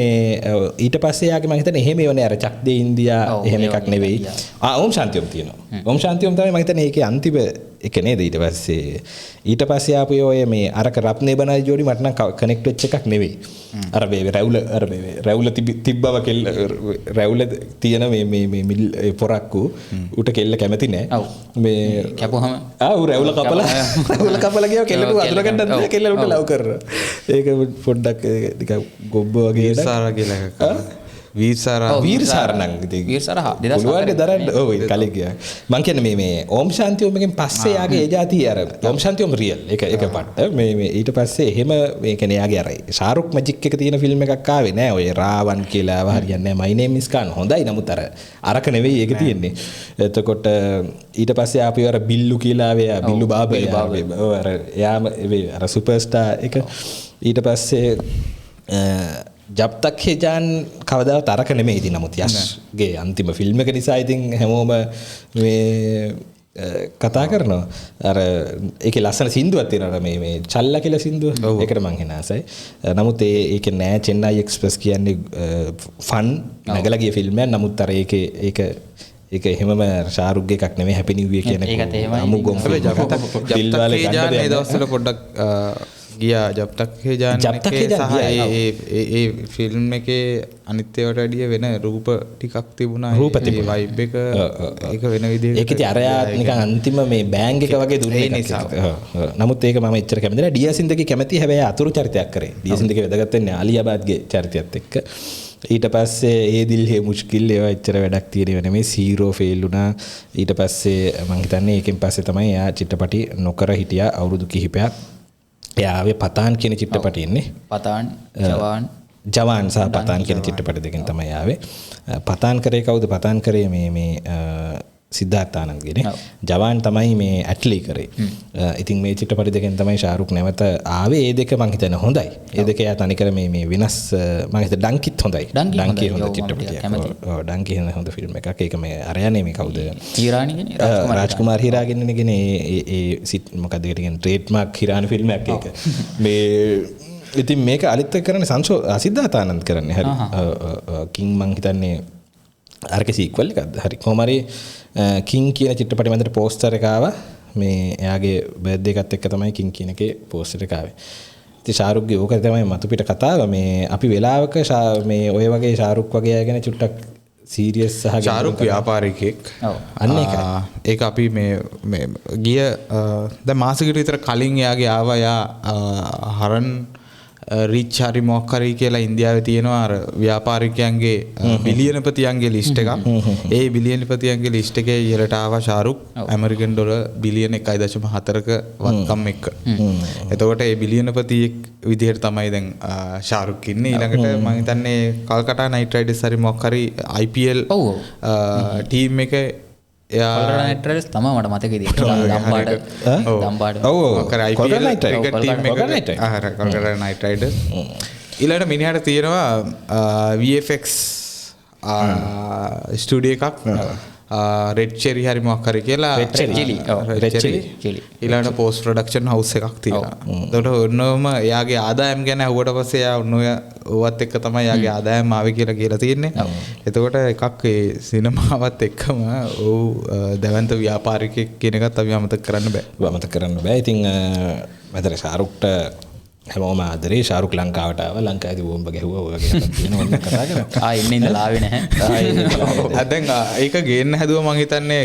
Speaker 1: ඊට පස්සේ යාගේ මං හිතන්නේ එහෙම ඒවනේ අර චක්දේ ඉන්දියා එහෙම එකක් නෙවෙයි. ඕම් ශාන්තියම් තියෙනවා. ඕම් ශාන්තියම් තමයි මං හිතන්නේ ඒකේ අන්තිම එක නේද ඊට පස්සේ ආපු ඔය මේ අරක රත්නේ බනයි ජෝඩි මට නම් කනෙක්ට් වෙච්ච එකක් නෙවෙයි. අර මේ රැවුල තිබ්බව කෙල්ල රැවුල තියෙන මේ පොරක්කු උට කෙල්ල කැමති නෑ. මේ
Speaker 2: කැපුවම
Speaker 1: රැවුල කපලා ගියා කෙල්ලට වතුර ගන්නත් කෙල්ල උට ලව් කරනවා. ඒක පොඩ්ඩක් නිකන් ගොබ්බ වගේ වීරසාර නම්
Speaker 2: වීරසාර
Speaker 1: පුළුවන් දරන්න ඔව් කලින් ගියා මං කියන්නේ මේ ඕම් ශාන්ති ඕමගෙන් පස්සේ යාගේ ඒ જાතිය අර ඕම් ශාන්ති ඕම් රියල් එක පට්ට මේ ඊට පස්සේ එහෙම මේ කියන්නේ යාගේ අර ශාරුක් මැජික් එක තියෙන ෆිල්ම් එකක් ආවේ නෑ ඔය රාවන් කියලා හරියන්නේ නෑ මයි නේම් ඉස් කාන් හොඳයි නමුත් අරක නෙවෙයි ඒක තියෙන්නේ එතකොට ඊට පස්සේ ආපු අර බිල්ලු කියලා ආවේ බිල්ලු බාබා අර එයාම අර සුපර්ස්ටාර් එක ඊට පස්සේ ජබ් තක් හේ ජාන් කවදාවත් අරක නෙමෙයි ඉතින් නමුත් යස්ගේ අන්තිම ෆිල්ම් එක නිසා ඉතින් හැමෝම මේ කතා කරනවා අර ඒකේ ලස්සන සින්දුවක් තියෙනවා මේ චල්ලා කියලා සින්දුව ඒකට මං එන ආසයි නමුත් ඒක නෑ චෙන්නයි එක්ස්ප්‍රස් කියන්නේ ෆන් නගලා ගිය ෆිල්ම් එකක් නමුත් අර ඒක එහෙමම ශාරුක්ගේ එකක් නෙමෙයි හැපි නිව් ඉයර් කියන
Speaker 2: ඒකත් එහෙමයි
Speaker 1: අමු ගොම්
Speaker 3: ජබ් තක් හේ ජාන් මේ දවස්වල පොඩ්ඩක් ගියා ජබ් තක් හේ ජාන් එකේ සහ ඒ ෆිල්ම් එකේ අනිත් ඒවාට වැඩිය වෙන රූප ටිකක් තිබුණා ඒ වයිබ් එක ඒක වෙන විදිහකට
Speaker 1: ඒක ඉතින් අරයා නිකන් අන්තිම මේ බෑන්ග් එක වගේ දුන්නේ නිසා නමුත් ඒක මම එච්චර කැමති නෑ ඩියාසින්දගේ කැමති හැබැයි අතුරු චරිතයක් කරේ ඩියාසින්දගේ වැදගත් වෙන්නේ අලියාබාද්ගේ චරිතයත් එක්ක ඊට පස්සේ ඒ දිල් හේ මුෂ්කිල් ඒවා එච්චර වැඩක් තියෙනව නෙමෙයි සීරෝ ෆේල් වුණා ඊට පස්සේ මම හිතන්නේ ඒකෙන් පස්සේ තමයි එයා චිත්‍රපටි නොකර හිටියා අවුරුදු කිහිපයක් එයාවේ පතාන් කියන චිත්‍රපටියෙන්නේ
Speaker 2: පතාන්
Speaker 1: ජවාන් සහ පතාන් කියන චිත්‍රපට දෙකෙන් තමයි ආවේ පතාන් කරේ කවුද පතාන් කරේ මේ සිද්ධාර්ථ ආනන්දගේ ජවාන් තමයි මේ ඇට්ලි කරේ ඉතින් මේ චිත්‍රපට දෙකෙන් තමයි ශාරුක් නැවත ආවේ ඒ දෙක මං හිතන්නේ හොඳයි ඒ දෙක යා තනිකර මේ වෙනස් මං හිතන්නේ ඩංකිත් හොඳයි ඩංකි හොඳ චිත්‍රපටයක් ඔව් ඩංකි හොඳ ෆිල්ම් එකක් ඒක මේ අරයන්නේ මේ කවුද
Speaker 2: හිරානිගේ
Speaker 1: රාජ්කුමාර් හිරාගෙනගෙන ඒ සිට් මොකක්ද ඒකට කියන්නේ ට්‍රේඩ්මාර්ක් හිරානි ෆිල්ම් එකක් ඒක මේ ඉතින් මේක අලිත් කරන්නේ සිද්ධාර්ථ ආනන්ද කරන්නේ හරි කිං මං හිතන්නේ අරක සීක්වල් එකක්ද හරි කොහොම හරි කිං කියන චිත්‍රපටය මැදට පෝස්ටර් එක ආවා මේ එයාගේ බර්ත්ඩේ එකත් එක්ක තමයි කිං කියන එකේ පෝස්ටර් එක ආවේ ඉතින් ශාරුක්ගේ ඕක තමයි මතු පිට කතාව මේ අපි වෙලාවක මේ ඔය වගේ ශාරුක් වගේ අය ගැන චුට්ටක් සීරියස් සහ
Speaker 3: ශාරුක් ව්‍යාපාරිකයෙක්
Speaker 1: අන්න ඒකයි
Speaker 3: ඒක අපි මේ ගිය දැන් මාසෙකට විතර කලින් එයාගේ ආවා යා හරන් රිච් හරි මොකක් හරි කියලා ඉන්දියාවේ තියෙනවා අර ව්‍යාපාරිකයන්ගේ බිලියනපතියන්ගේ ලිස්ට් එකක්. ඒ බිලියනපතියන්ගේ ලිස්ට් එකේ ඉහළට ආවා ශාරුක් ඇමරිකන් ඩොලර් බිලියන 1.4ක වත්කම් එක්ක. එතකොට ඒ බිලියනපතියෙක් විදිහට තමයි දැන් ශාරුක් ඉන්නේ. ඊළඟට මම හිතන්නේ කල්කටා නයිට් රයිඩර්ස් හරි මොකක් හරි IPL ටීම් එකේ
Speaker 2: කොල්කටා නයිට් රයිඩර්ස් තමයි මට මතක ඉතින් දම්පාඩ
Speaker 1: ඔව්
Speaker 3: කොල්කටා නයිට් රයිඩර්ස් ඊළඟට මිනිහට තියෙනවා VFX ස්ටුඩියෝ එකක් රෙඩ් චෙරි හරි මොකක් හරි කියලා රෙඩ් චෙරි ඊළඟට පෝස්ට් ප්‍රොඩක්ෂන් හවුස් එකක් තියෙනවා. එතකොට ඔන්නෝම එයාගේ ආදායම් ගැන අහුවට පස්සේ එයා ඔන්න ඔයවත් එක්ක තමයි එයාගේ ආදායම් ආවේ කියලා තියෙන්නේ. එතකොට එකක් ඒ සිනමාවත් එක්කම ඔව් දැවැන්ත ව්‍යාපාරිකයෙක් කියන එකත් අපි අමතක කරන්න බෑ.
Speaker 1: අමතක කරන්න බෑ. ඉතින් මතර ශාරුක්ට හැමෝම ආදරේ ශාරුක් ලංකාවට ආවා ලංකාවේදී බෝම්බ ගැහුවා ඔය වගේ එකක් තියෙනවා ඔන්න කතා කරනවා
Speaker 2: ඉන්නේ ඉඳලා ආවේ නැහැ
Speaker 3: දැන් ඒක ගේන්න හැදුවා මං හිතන්නේ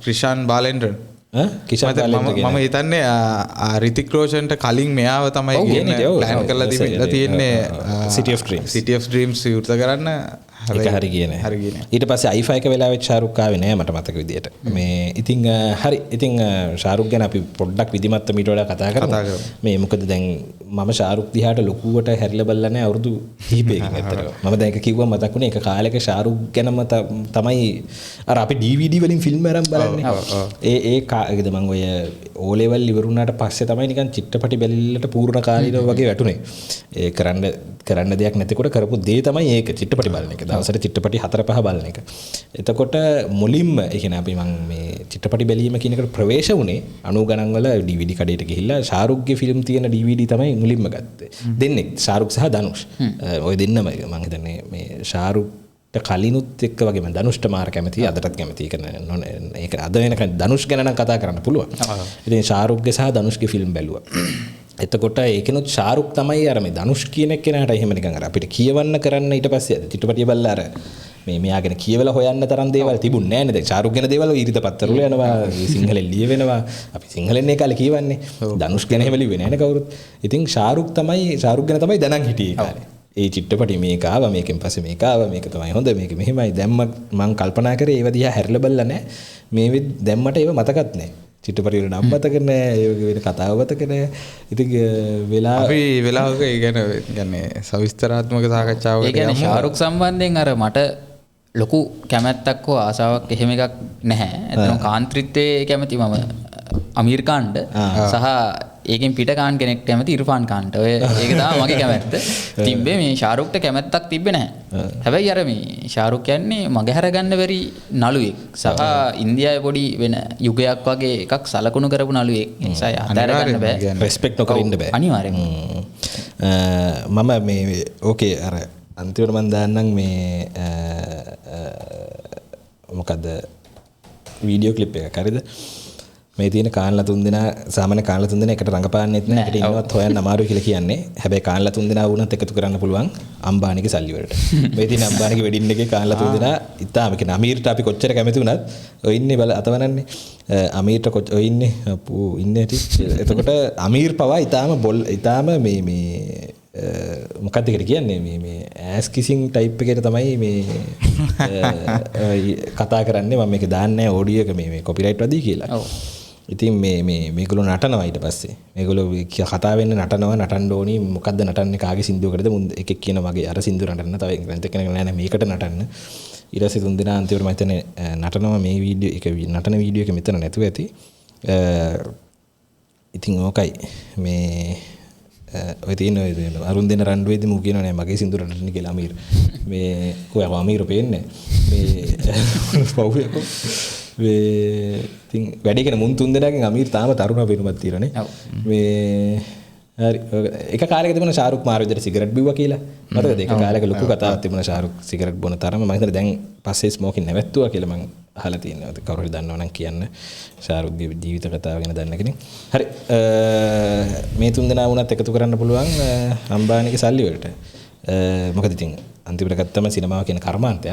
Speaker 3: ක්‍රිෂාන් බාලෙන්ඩර් මම හිතන්නේ රිතික් රෝෂන්ට කලින් මෙයාව තමයි ගේන්න ප්ලෑන් කරලා තියෙන්නේ City of Dreams විවෘත කරන්න
Speaker 1: ඒක හරි ගියේ නැහැ. ඊට පස්සේ i5 එක වෙලාවෙත් ශාරුක් ආවේ නැහැ මට මතක විදියට. මේ ඉතින් හරි ඉතින් ශාරුක් ගැන අපි පොඩ්ඩක් විධිමත්ව මීට වඩා කතා කරමු. මේ මොකද දැන් මම ශාරුක් දිහාට ලොකුවට හැරිලා බලලා නැහැ අවුරුදු කිහිපයකින් ඇත්තටම. මම දැන් ඒක කිව්වම මතක් වුණේ ඒක කාලෙක ශාරුක් ගැනම තමයි අර අපි DVD වලින් ෆිල්ම් අරන් බලන්නේ. ඒකද මම ඔය O level ඉවර වුණාට පස්සේ තමයි නිකන් චිත්‍රපටි බැලිල්ලට පූර්ණ කාලීනව වගේ වැටුනේ. ඒ කරන්න දෙයක් නැතිකොට කරපු දේ තමයි ඒක චිත්‍රපටි බලන එක. දවසට චිත්‍රපටි 4-5 බලන එක. එතකොට මුලින්ම ඒ කියන්නේ අපි මම මේ චිත්‍රපටි බැලීම කියන එකට ප්‍රවේශ වුණේ 90 ගණන් වල DVD කඩේට ගිහිල්ලා ශාරුක්ගේ ෆිල්ම් තියෙන DVD තමයි මුලින්ම ගත්තේ. දෙන්නේ ශාරුක් සහ ධනුෂ්. ඔය දෙන්නම මම හිතන්නේ මේ ශාරුක්ට කලිනුත් එක්ක වගේම ධනුෂ්ට මාර කැමති අදටත් කැමති. ඒක අද වෙනකන් ධනුෂ් ගැන නම් කතා කරන්න පුළුවන්. ඉතින් ශාරුක්ගේ සහ ධනුෂ්ගේ ෆිල්ම් බැලුවා. එතකොට ඒකනොත් ශාරුක් තමයි අර මේ ධනුෂ් කියන කෙනාට එහෙම නිකන් අර අපිට කියවන්න කරන්න ඊට පස්සේ චිත්‍රපටිය බලලා අර මේ මෙයාගෙන කියවලා හොයන්න තරම් දේවල් තිබුණේ නැහැ නේද? ශාරුක් ගැන දේවල් ඉරිත පත්තරවල යනවා, සිංහලෙන් ලියවෙනවා. අපි සිංහලෙන් ඒ කාලේ කියවන්නේ. ධනුෂ් ගැන එහෙම ලිව්වේ නැහැ නේ කවුරුත්. ඉතින් ශාරුක් ගැන තමයි දැනන් හිටියේ ඒ කාලේ. ඒ චිත්‍රපටි මේක ආවා, මේකෙන් පස්සේ මේක ආවා, මේක තමයි හොඳ, මේක මෙහෙමයි. දැන් මම කල්පනා කරේ ඒව දිහා හැරිලා බලලා නැහැ. මේ දැම්මට ඒව මතකත් නැහැ. චිත්‍රපටි වල නම් මතක නැහැ, ඒ වගේ වෙන කතාව මතක නැහැ. ඉතින්
Speaker 3: අපි වෙලාවක ඒ කියන්නේ සවිස්තරාත්මක සාකච්ඡාවකට
Speaker 2: ඒ කියන්නේ ශාරුක් සම්බන්ධයෙන් අර මට ලොකු කැමැත්තක් හෝ ආසාවක් එහෙම එකක් නැහැ. එතන කාන්ත්‍රිත්වයේ කැමති මම අමීර් ඛාන්ට සහ ඒකෙන් පිට ඛාන් කෙනෙක් කැමති ඉර්ෆාන් ඛාන්ට. ඔය ඒක තමයි මගේ කැමැත්ත. තිබ්බේ මේ ශාරුක්ට කැමැත්තක් තිබ්බේ නැහැ. හැබැයි අර මේ ශාරුක් කියන්නේ මගහැර ගන්න බැරි නළුවෙක් සහ ඉන්දියාවේ පොඩි වෙන යුගයක් වගේ එකක් සලකුණු කරපු නළුවෙක්. ඒ නිසා අතහැර ගන්න බෑ.
Speaker 1: රෙස්පෙක්ට් නොකර ඉන්න බෑ.
Speaker 2: අනිවාර්යෙන්ම.
Speaker 1: මම මේ ඕකේ අර අන්තිමට මම දාන්නම් මේ මොකද්ද වීඩියෝ ක්ලිප් එකක් හරිද? මේ තියෙන කාන්ලා තුන් දෙනා සාමාන්‍ය කාන්ලා තුන් දෙනා එකට රඟපාන්නෙත් නෑ. එකට ඉන්නවත් හොයන්න අමාරුයි කියලා කියන්නේ. හැබැයි කාන්ලා තුන් දෙනා වුණත් එකතු කරන්න පුළුවන් අම්බානිගේ සල්ලි වලට. මේ තියෙන අම්බානිගේ වෙඩින් එකේ කාන්ලා තුන් දෙනා ඉතාලම කියන අමීර්ට අපි කොච්චර කැමති වුණත් ඔය ඉන්නේ බල අතවනන්නේ. අමීර්ට ඔය ඉන්නේ අපෝ ඉන්නේ ඇටි. එතකොට අමීර් පවා ඉතාලම මේ මොකක්ද කියලා කියන්නේ මේ ඇස් කිසිං ටයිප් එකකට තමයි මේ කතා කරන්නේ. මම මේක දාන්නේ නැහැ ඔඩියෝ එක මේ කොපිරයිට් වදී කියලා. ඉතින් මේගොල්ලෝ නටනවා ඊට පස්සේ. මේගොල්ලෝ කතා වෙන්න නටන්න ඕනි. මොකද්ද නටන්නේ කාගේ සින්දුවකටද? එකෙක් කියන මගේ අර සින්දුව නටන්න. තව කෙනෙක් නෑ මේකට නටන්න. ඊට පස්සේ තුන් දෙනා අන්තිමට මම හිතන්නේ නටනවා මේ වීඩියෝ එක නටන වීඩියෝ එක මෙතන නැතුව ඇති. ඉතින් ඕකයි මේ ඔය තියෙන අරුන් දෙන රණ්ඩුවේදී මූ කියනවා නෑ මගේ සින්දුව නටන්න කියලා අමීර්. මේ කොහේ අමීර් පේන්නේ මේ පවුලේ ඉතින් වැඩි කෙන මුන් තුන් දෙනාගෙන් අමීර් තාම තරුණ වෙනුමක් තියෙනනේ. මේ හරි එක කාලයක තිබුණා ශාරුක් මාර විදිහට සිගරට් බිව්වා කියලා. මතකද? ඒක කාලයක ලොකු කතාවක් තිබුණා ශාරුක් සිගරට් බොන තරම. මම හිතන්නේ දැන් පස්සේ ස්මෝකින් නැවැත්තුවා කියලා මම අහලා තියෙනවා. කවුරු හරි දන්නවා නම් කියන්න. ශාරුක්ගේ ජීවිත කතාව ගැන දන්න කෙනෙක්. හරි මේ තුන් දෙනා වුණත් එකතු කරන්න පුළුවන් අම්බානිගේ සල්ලි වලට. මොකද ඉතින් අන්තිමට ගත්තම සිනමාව කියන කර්මාන්තය.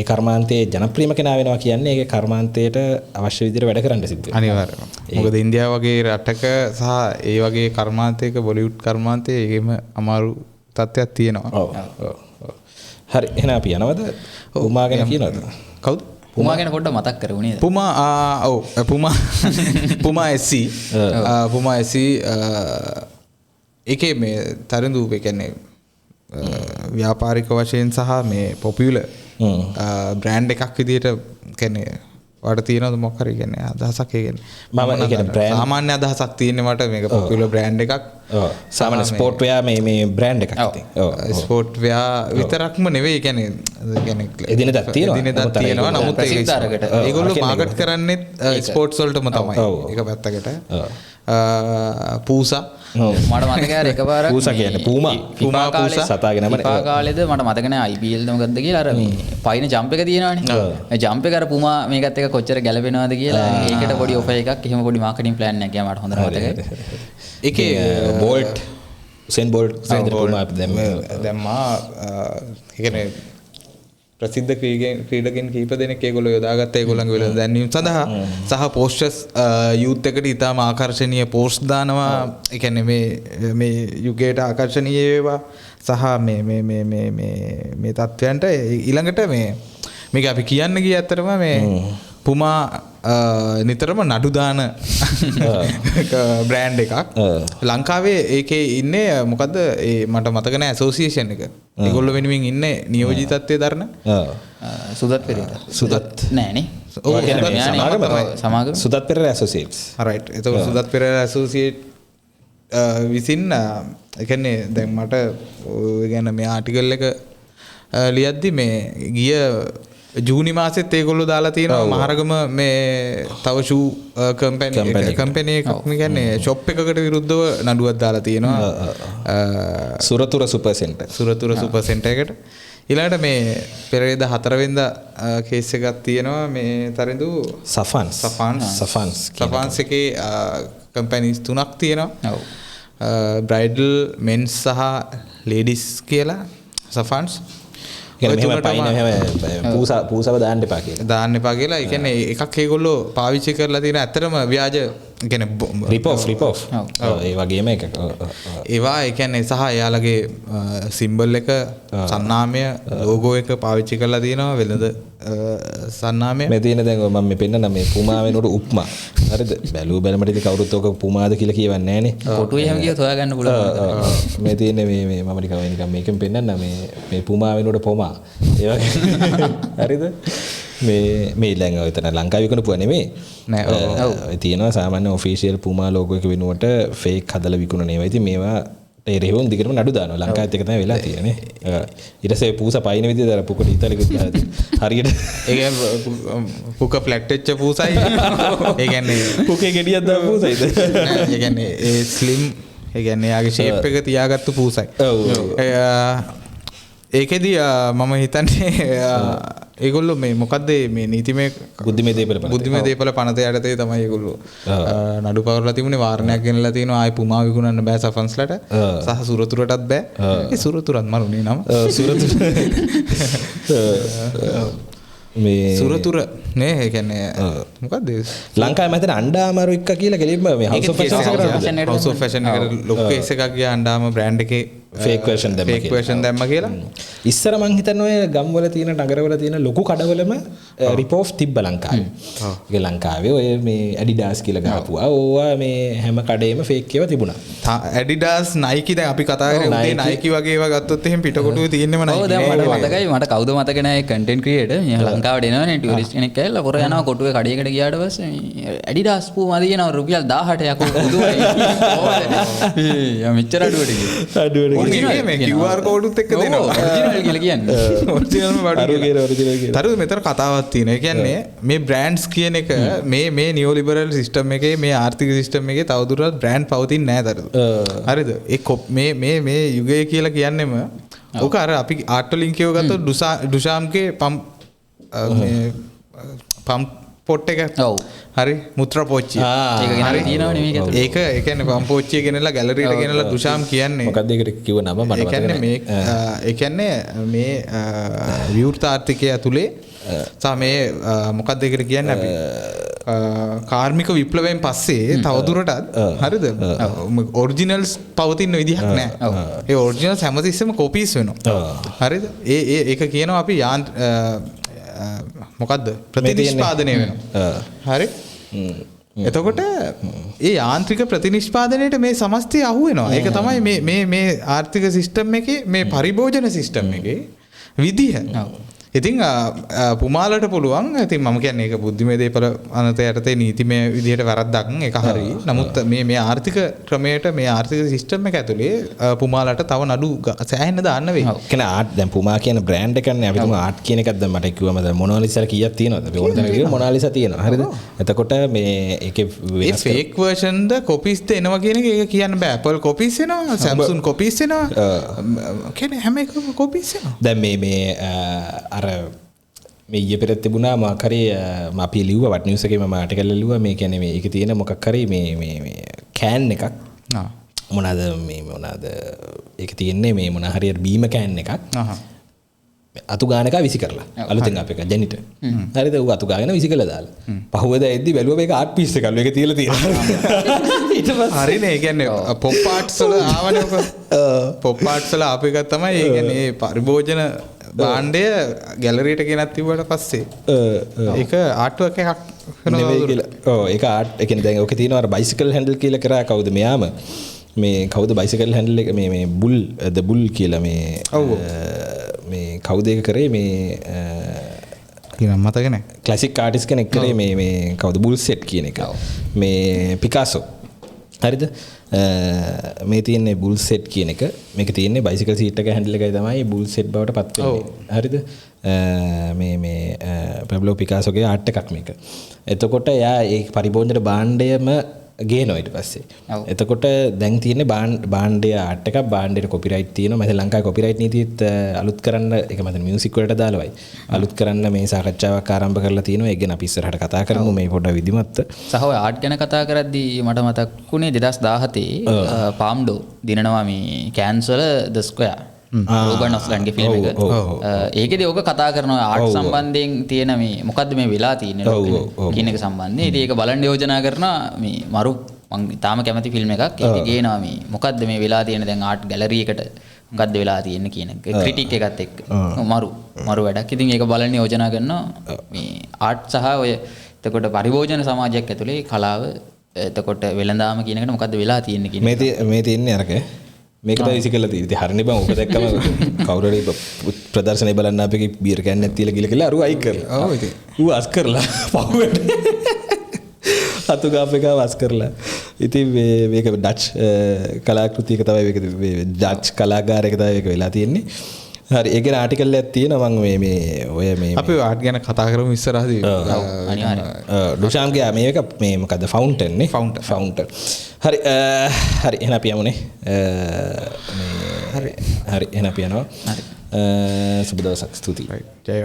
Speaker 1: ඒ කර්මාන්තයේ ජනප්‍රියම කෙනා වෙනවා කියන්නේ ඒකේ කර්මාන්තයට අවශ්‍ය විදිහට වැඩ කරන්න සිද්ධ වෙනවා.
Speaker 3: අනිවාර්යයෙන්ම. මොකද ඉන්දියාව වගේ රටක සහ ඒ වගේ කර්මාන්තයක බොලිවුඩ් කර්මාන්තයේ ඒකෙම අමාරු තත්ත්වයක් තියෙනවා.
Speaker 1: ඔව්. හරි එහෙනම් අපි යනවද? උමා ගැන කියනවද?
Speaker 3: කවුද?
Speaker 2: පුමා ගැන පොඩ්ඩක් මතක් කරමු නේද?
Speaker 3: පුමා SC පුමා SC ඒකේ මේ තරිඳු ඒ කියන්නේ ව්‍යාපාරික වශයෙන් සහ මේ පොපියුලර් බ්‍රෑන්ඩ් එකක් විදිහට කියන්නේ වට තියෙනවද මොකක් හරි කියන්නේ අදහසක් ඒ කියන්නේ
Speaker 1: මම ඒ කියන්නේ බ්‍රෑන්ඩ්
Speaker 3: සාමාන්‍ය අදහසක් තියෙන්නේ මට මේක පොපියුලර් බ්‍රෑන්ඩ් එකක්.
Speaker 1: ඔව් සාමාන්‍ය ස්පෝර්ට් වෙයා මේ බ්‍රෑන්ඩ් එකක් ඉතින්.
Speaker 3: ඔව් ස්පෝර්ට් වෙයා විතරක්ම නෙවෙයි කියන්නේ
Speaker 1: එදිනෙදා
Speaker 3: තියෙනවා. නමුත් ඒගොල්ලෝ මාකට් කරන්නේ ස්පෝර්ට්ස් වලටම තමයි. ඒක පැත්තකට. පූසා
Speaker 2: මට මතකයි අර එකපාරක්
Speaker 1: පූසා කියන්නේ පූමා පූසා සතාගේ නම
Speaker 2: නේ. කාලේද මට මතක නැහැ IPL මොකද්ද කියලා අර මේ පයින් ජම්ප් එක තියෙනවනේ. ඒ ජම්ප් එක අර පුමා මේකත් එක කොච්චර ගැලපෙනවද කියලා ඒකට පොඩි ඔෆර් එකක් එහෙම පොඩි මාකටිං ප්ලෑන් එකක් ගියා මට හොඳට මතකයි.
Speaker 1: ඒකේ බෝල්ට් උසේන් බෝල්ට් පුමා
Speaker 3: දැම්මා ඒ කියන්නේ ප්‍රසිද්ධ ක්‍රීඩකයන් කීප දෙනෙක් ඒගොල්ලෝ යොදාගත්ත ඒගොල්ලන්ගේ වෙළඳ දැන්වීම සඳහා සහ පෝස්ටර්ස් යූත් එකට ඉතාම ආකර්ශනීය පෝස්ට් දානවා. ඒ කියන්නේ මේ යුගයට ආකර්ශනීය ඒවා සහ මේ තත්ත්වයන්ට ඊළඟට මේක අපි කියන්න ගියේ ඇත්තටම මේ පුමා නිතරම නඩු දාන බ්‍රෑන්ඩ් එකක්. ලංකාවේ ඒකේ ඉන්නේ මොකද්ද මට මතක නැහැ ඇසෝසියේෂන් එක. ඒගොල්ලෝ වෙනුවෙන් ඉන්නේ නියෝජිතත්වයේ දරන
Speaker 2: සුදත් පෙරේරා.
Speaker 1: සුදත්
Speaker 2: නෑනේ.
Speaker 1: ඔව් සමාගම සුදත් පෙරේරා ඇසෝසියේට්ස්.
Speaker 3: රයිට්. එතකොට සුදත් පෙරේරා ඇසෝසියේට් විසින් ඒ කියන්නේ දැන් මට ඔය ගැන මේ ආටිකල් එක ලියද්දි මේ ගිය ජූනි මාසෙත් ඒගොල්ලෝ දාලා තියෙනවා මහරගම මේ තව ෂූ කම්පැනි එකක් කියන්නේ ෂොප් එකකට විරුද්ධව නඩුවක් දාලා තියෙනවා. සුරතුර සුපර් සෙන්ටර් එකට. ඊළඟට මේ පෙරේද 4 වෙනිදා කේස් එකක් තියෙනවා මේ තරිඳු සෆාන්ස් එකේ කම්පැනිස් 3ක් තියෙනවා. බ්‍රයිඩල් මෙන්ස් සහ ලේඩිස් කියලා සෆාන්ස්.
Speaker 1: පූසව දාන්න එපා
Speaker 3: කියලා. ඒ කියන්නේ එකක් ඒගොල්ලෝ පාවිච්චි කරලා තියෙන ඇත්තටම ව්‍යාජ කියන්නේ
Speaker 1: රිපෝෆ් ඒ වගේම එකක්.
Speaker 3: ඒවා ඒ කියන්නේ සහ එයාලගේ සිම්බල් එක සන්නාමය ලෝගෝ එක පාවිච්චි කරලා තියෙනවා වෙළඳ සන්නාමය.
Speaker 1: මේ තියෙන දැන් මම මේ පෙන්නන මේ පුමා වෙනකොට උප්මා. හරිද? බැලුවට ඉතින් කවුරුත් ඔක පුමාද කියලා කියවන්නේ නැහනේ.
Speaker 2: කොටුවේ හැම කියත් හොයාගන්න පුළුවන්.
Speaker 1: මේ තියෙන්නේ මේ මම නිකන් මේකෙන් පෙන්නන්න මේ පුමා වෙනකොට පොමා. ඒ වගේ හරිද? මේ දැන් ඔය තන ලංකාවේ විකුණපුවා නෙමෙයි. නෑ. තියෙනවා සාමාන්‍ය ඔෆිෂියල් පුමා ලෝගෝ එක වෙනුවට ෆේක් හදලා විකුණන ඒවා. ඉතින් මේවා ඒ රෙවුන් දිගටම නඩු දානවා. ලංකාවත් එක තමයි වෙලා තියෙන්නේ. ඊට පස්සේ පූසා පයින් විදිහට අර පුකට ඉතලෙකුත් හරියට
Speaker 3: ඒ කියන්නේ පුක ෆ්ලැට් වෙච්ච පූසයි. ඒ කියන්නේ
Speaker 1: පුකේ ගෙඩියක් දාපු පූසයිද?
Speaker 3: ඒ කියන්නේ ඒ ස්ලිම් ඒ කියන්නේ යාගේ ෂේප් එක තියාගත්තු පූසයි. ඔව්. ඒකෙදී මම හිතන්නේ ඒගොල්ලෝ මේ මොකද්ද මේ නීතිමය
Speaker 1: බුද්ධිමය
Speaker 3: දේපල පනත යටතේ තමයි ඒගොල්ලෝ නඩු පවරලා තිබුණේ. වාරණයක් ගෙනලා තිනවා ආයි පුමා විකුණන්න බෑ සෆන්ස්ලට සහ සුරතුරටත් බෑ. ඒ සුරතුරත් මරුනේ නම මේ සුරතුර නේ. ඒ කියන්නේ මොකද්ද
Speaker 1: ලංකාවේ මම අණ්ඩාමාරු එක්ක කියලා කෙලින්ම මේ හවුස් ඔෆ්
Speaker 3: ෆැෂන් එකට ලොකු කේස් එකක් ගියා. අණ්ඩාම බ්‍රෑන්ඩ් එකේ
Speaker 1: ෆේක් වර්ෂන් දැම්ම කියලා. ඉස්සර මං හිතන්නේ ඔය ගම්වල තියෙන නගරවල තියෙන ලොකු කඩවලම රිපෝෆ් තිබ්බ ලංකාවේ. ඒක ලංකාවේ ඔය මේ ඇඩිඩාස් කියලා ගහපුවා. ඕවා මේ හැම කඩේම ෆේක් ඒවා තිබුණා.
Speaker 3: ඇඩිඩාස් නයිකි දැන් අපි කතා කරේ උදේ නයිකි වගේ ඒවා ගත්තොත් එහෙම පිටකොටුවේ තියෙන්නම නයිකි.
Speaker 2: ඔව් දැන් මට මතකයි මට කවුද මතක නැහැ කන්ටෙන්ට් ක්‍රියේටර් ලංකාවට එනවනේ ටුරිස්ට් කෙනෙක් ඇවිල්ලා පොර යනවා කොටුවේ කඩේකට ගියාට පස්සේ ඇඩිඩාස් පුමා දිනනවා රුපියල් 18 යකෝ පුදුමයි. මෙච්චර අඩුවට
Speaker 3: QR කෝඩුත් එක්ක දෙනවා.
Speaker 2: ඔරිජිනල් කියලා කියන්නේ.
Speaker 3: ඔරිජිනල්ම බඩු කියලා. තරු මෙතන කතාවක් තියෙනවා. ඒ කියන්නේ මේ බ්‍රෑන්ඩ්ස් කියන එක මේ නියෝලිබරල් සිස්ටම් එකේ මේ ආර්ථික සිස්ටම් එකේ තවදුරටත් බ්‍රෑන්ඩ් පවතින්නේ නැහැ තරු. හරිද? මේ යුගය කියලා කියන්නේම ඔක අර අපි ආර්ට් වලින් කියව ගත්තොත් ඩුෂාම්ගේ පම්ප් පොට් එක. ඔව්. හරි මුත්‍රා පෝච්චිය.
Speaker 2: ඒක ගෙනල්ලා තියෙනවනේ මේක.
Speaker 3: ඒක ඒ කියන්නේ පම්ප් පෝච්චිය ගෙනල්ලා ගැලරියට ගෙනල්ලා දුෂාම් කියන්නේ.
Speaker 1: මොකක්ද ඒකට කිව්ව නම මට මතක නැහැ.
Speaker 3: ඒ කියන්නේ මේ විවෘත ආර්ථිකය ඇතුලේ සහ මේ මොකක්ද ඒකට කියන්නේ අපි කාර්මික විප්ලවයෙන් පස්සේ තවදුරටත් හරිද ඔරිජිනල්ස් පවතින විදිහක් නැහැ. ඒ ඔරිජිනල්ස් හැමතිස්සෙම කොපීස් වෙනවා. හරිද? ඒක කියනවා අපි මොකද්ද ප්‍රතිනිෂ්පාදනය වෙනවා. හරි? එතකොට ඒ යාන්ත්‍රික ප්‍රතිනිෂ්පාදනයට මේ සමස්තය අහු වෙනවා. ඒක තමයි මේ ආර්ථික සිස්ටම් එකේ මේ පරිභෝජන සිස්ටම් එකේ විදිහ. ඉතින් පුමාලට පුළුවන්. ඉතින් මම කියන්නේ ඒක බුද්ධිමය දේපල අනත යටතේ නීතිමය විදිහට වැරද්දක්. ඒක හරි. නමුත් මේ ආර්ථික ක්‍රමයට මේ ආර්ථික සිස්ටම් එක ඇතුලේ පුමාලට තව නඩු සෑහෙන්න දාන්න වෙයි.
Speaker 1: කියන ආර්ට් දැන් පුමා කියන බ්‍රෑන්ඩ් එකනේ අපි තුමා ආර්ට් කියන එකක් දැන් මට කිව්වම දැන් මොනාලිසා කීයක් තියෙනවද? අපි ඕන තරම් කිව්ව මොනාලිසා තියෙනවා. හරිද? එතකොට මේ ඒකේ
Speaker 3: වෙනස් ෆේක් වර්ෂන් ද කොපීස් ද එනවා කියන එක ඒක කියන්න බෑ. Apple කොපීස් එනවා, Samsung කොපීස් එනවා. කියන්නේ හැම එකම කොපීස් එනවා.
Speaker 1: දැන් මේ අර මේ ඊයේ පෙරත් තිබුණා මොකක් හරි අපි ලිව්වා වත් නිවුස් එකේ මම ආටිකල් ලිව්වා මේ කියන්නේ මේ ඒකේ තියෙන මොකක් හරි මේ කෑන් එකක් මොනවාද ඒකේ තියෙන්නේ මේ මොන හරි බීම කෑන් එකක් අතු ගාන එක විසි කරලා අලුතෙන් අප එක ජැනිට හරිද ඌ අතු ගාගෙන විසි කළා දාලා පහුවද එද්දි බැලුවා මේක ආර්ට් පීස් එකක් මේක තියලා තියෙනවා ඊට පස්සේ
Speaker 3: හරිනේ ඒ කියන්නේ පොප් ආර්ට්ස් වල ආවනේ ඔක පොප් ආර්ට්ස් වල ආපු එකක් තමයි ඒ කියන්නේ මේ පරිභෝජන බාණ්ඩය ගැලරියට ගෙනත් තිබ්බට පස්සේ ඒක ආර්ට් වර්ක් එකක්
Speaker 1: නෙවෙයි කියලා. ඔව් ඒක ආර්ට් ඒ කියන්නේ දැන් ඔකේ තියෙනවා අර බයිසිකල් හැන්ඩල් කියලා කරා කවුද මෙයාම මේ කවුද බයිසිකල් හැන්ඩල් එක මේ බුල් ද බුල් කියලා මේ මේ කවුද ඒක කරේ මේ
Speaker 3: කියන්න මතක නැහැ.
Speaker 1: ක්ලාසික් ආටිස්ට් කෙනෙක් කරේ මේ කවුද බුල් සෙට් කියන එක. මේ පිකාසෝ. හරිද? මේ තියෙන්නේ බුල් සෙට් කියන එක. මේක තියෙන්නේ බයිසිකල් සීට් එක හැන්ඩල් එකයි තමයි බුල් සෙට් බවට පත් වෙන්නේ. හරිද? මේ පැබ්ලෝ පිකාසෝගේ ආර්ට් එකක් මේක. එතකොට එයා ඒ පරිභෝජන භාණ්ඩයම ගේනවා ඊට පස්සේ. එතකොට දැන් තියෙන්නේ බාණ්ඩයේ ආර්ට් එකක් බාණ්ඩේට කොපිරයිට් තියෙනවා. මම ලංකාවේ කොපිරයිට් නීතියත් අලුත් කරන්න ඒක මම මියුසික් වලට දාලායි. අලුත් කරන්න මේ සාකච්ඡාවක් ආරම්භ කරලා තියෙනවා. ඒක ගැන අපි ඉස්සරහට කතා කරමු මේ පොඩ්ඩක් විධිමත්ව.
Speaker 2: සහ ඔය ආර්ට් ගැන කතා කරද්දී මට මතක් වුණේ 2017 පාම්ඩෝ දිනනවා මේ කැන්සල් ද ස්ක්වයර් රෝබන් ඔස්ලන්ගේ ෆිල්ම් එක. ඒකෙදි ඕක කතා කරනවා ආර්ට් සම්බන්ධයෙන් තියෙන මේ මොකද්ද මේ වෙලා තියෙන්නේ ලෝකෙ කියන එක සම්බන්ධයෙන්. ඉතින් ඒක බලන්න යෝජනා කරනවා මේ මරු මම තාම කැමති ෆිල්ම් එකක්. ඒක ගේනවා මේ මොකද්ද මේ වෙලා තියෙන දැන් ආර්ට් ගැලරි එකට මොකද්ද වෙලා තියෙන්නේ කියන එක ක්‍රිටික් එකත් එක්ක මරු වැඩක්. ඉතින් ඒක බලන්න යෝජනා කරනවා මේ ආර්ට් සහ ඔය එතකොට පරිභෝජන සමාජයක් ඇතුලේ කලාව එතකොට වෙළඳාම කියන එකට මොකද්ද වෙලා තියෙන්නේ කියන
Speaker 1: මේ තියෙන්නේ අරක මේක තමයි ඉසිකලා තියෙන්නේ. ඉතින් හරිනේ බං ඔක දැක්කම කවුරු හරි ප්‍රදර්ශනය බලන්න අපේ බියර් කෑන් එකක් තියලා කියලා අර අයි කරලා. ඔව් ඉතින් ඌ අස් කරලා පහුවට අතු ගාප් එක වස් කරලා. ඉතින් මේක ඩච් කලාකෘතියක තමයි මේක ඩච් කලාකාරයක තමයි මේක වෙලා තියෙන්නේ. හරි ඒක ගැන ආටිකල් එකක් තියෙනවා මම මේ ඔය මේ
Speaker 3: අපි ආර්ට් ගැන කතා කරමු ඉස්සරහදී.
Speaker 2: අනිවාර්යයෙන්.
Speaker 1: ඩුෂාම්ගේ මේක මේ මොකද්ද ෆවුන්ටන් නේ ෆවුන්ටන්. හරි හරි එහෙනම් අපි යමුනේ. මේ හරි එහෙනම් අපි යනවා. හරි සුබ දවසක් ස්තුතියි.
Speaker 3: ජය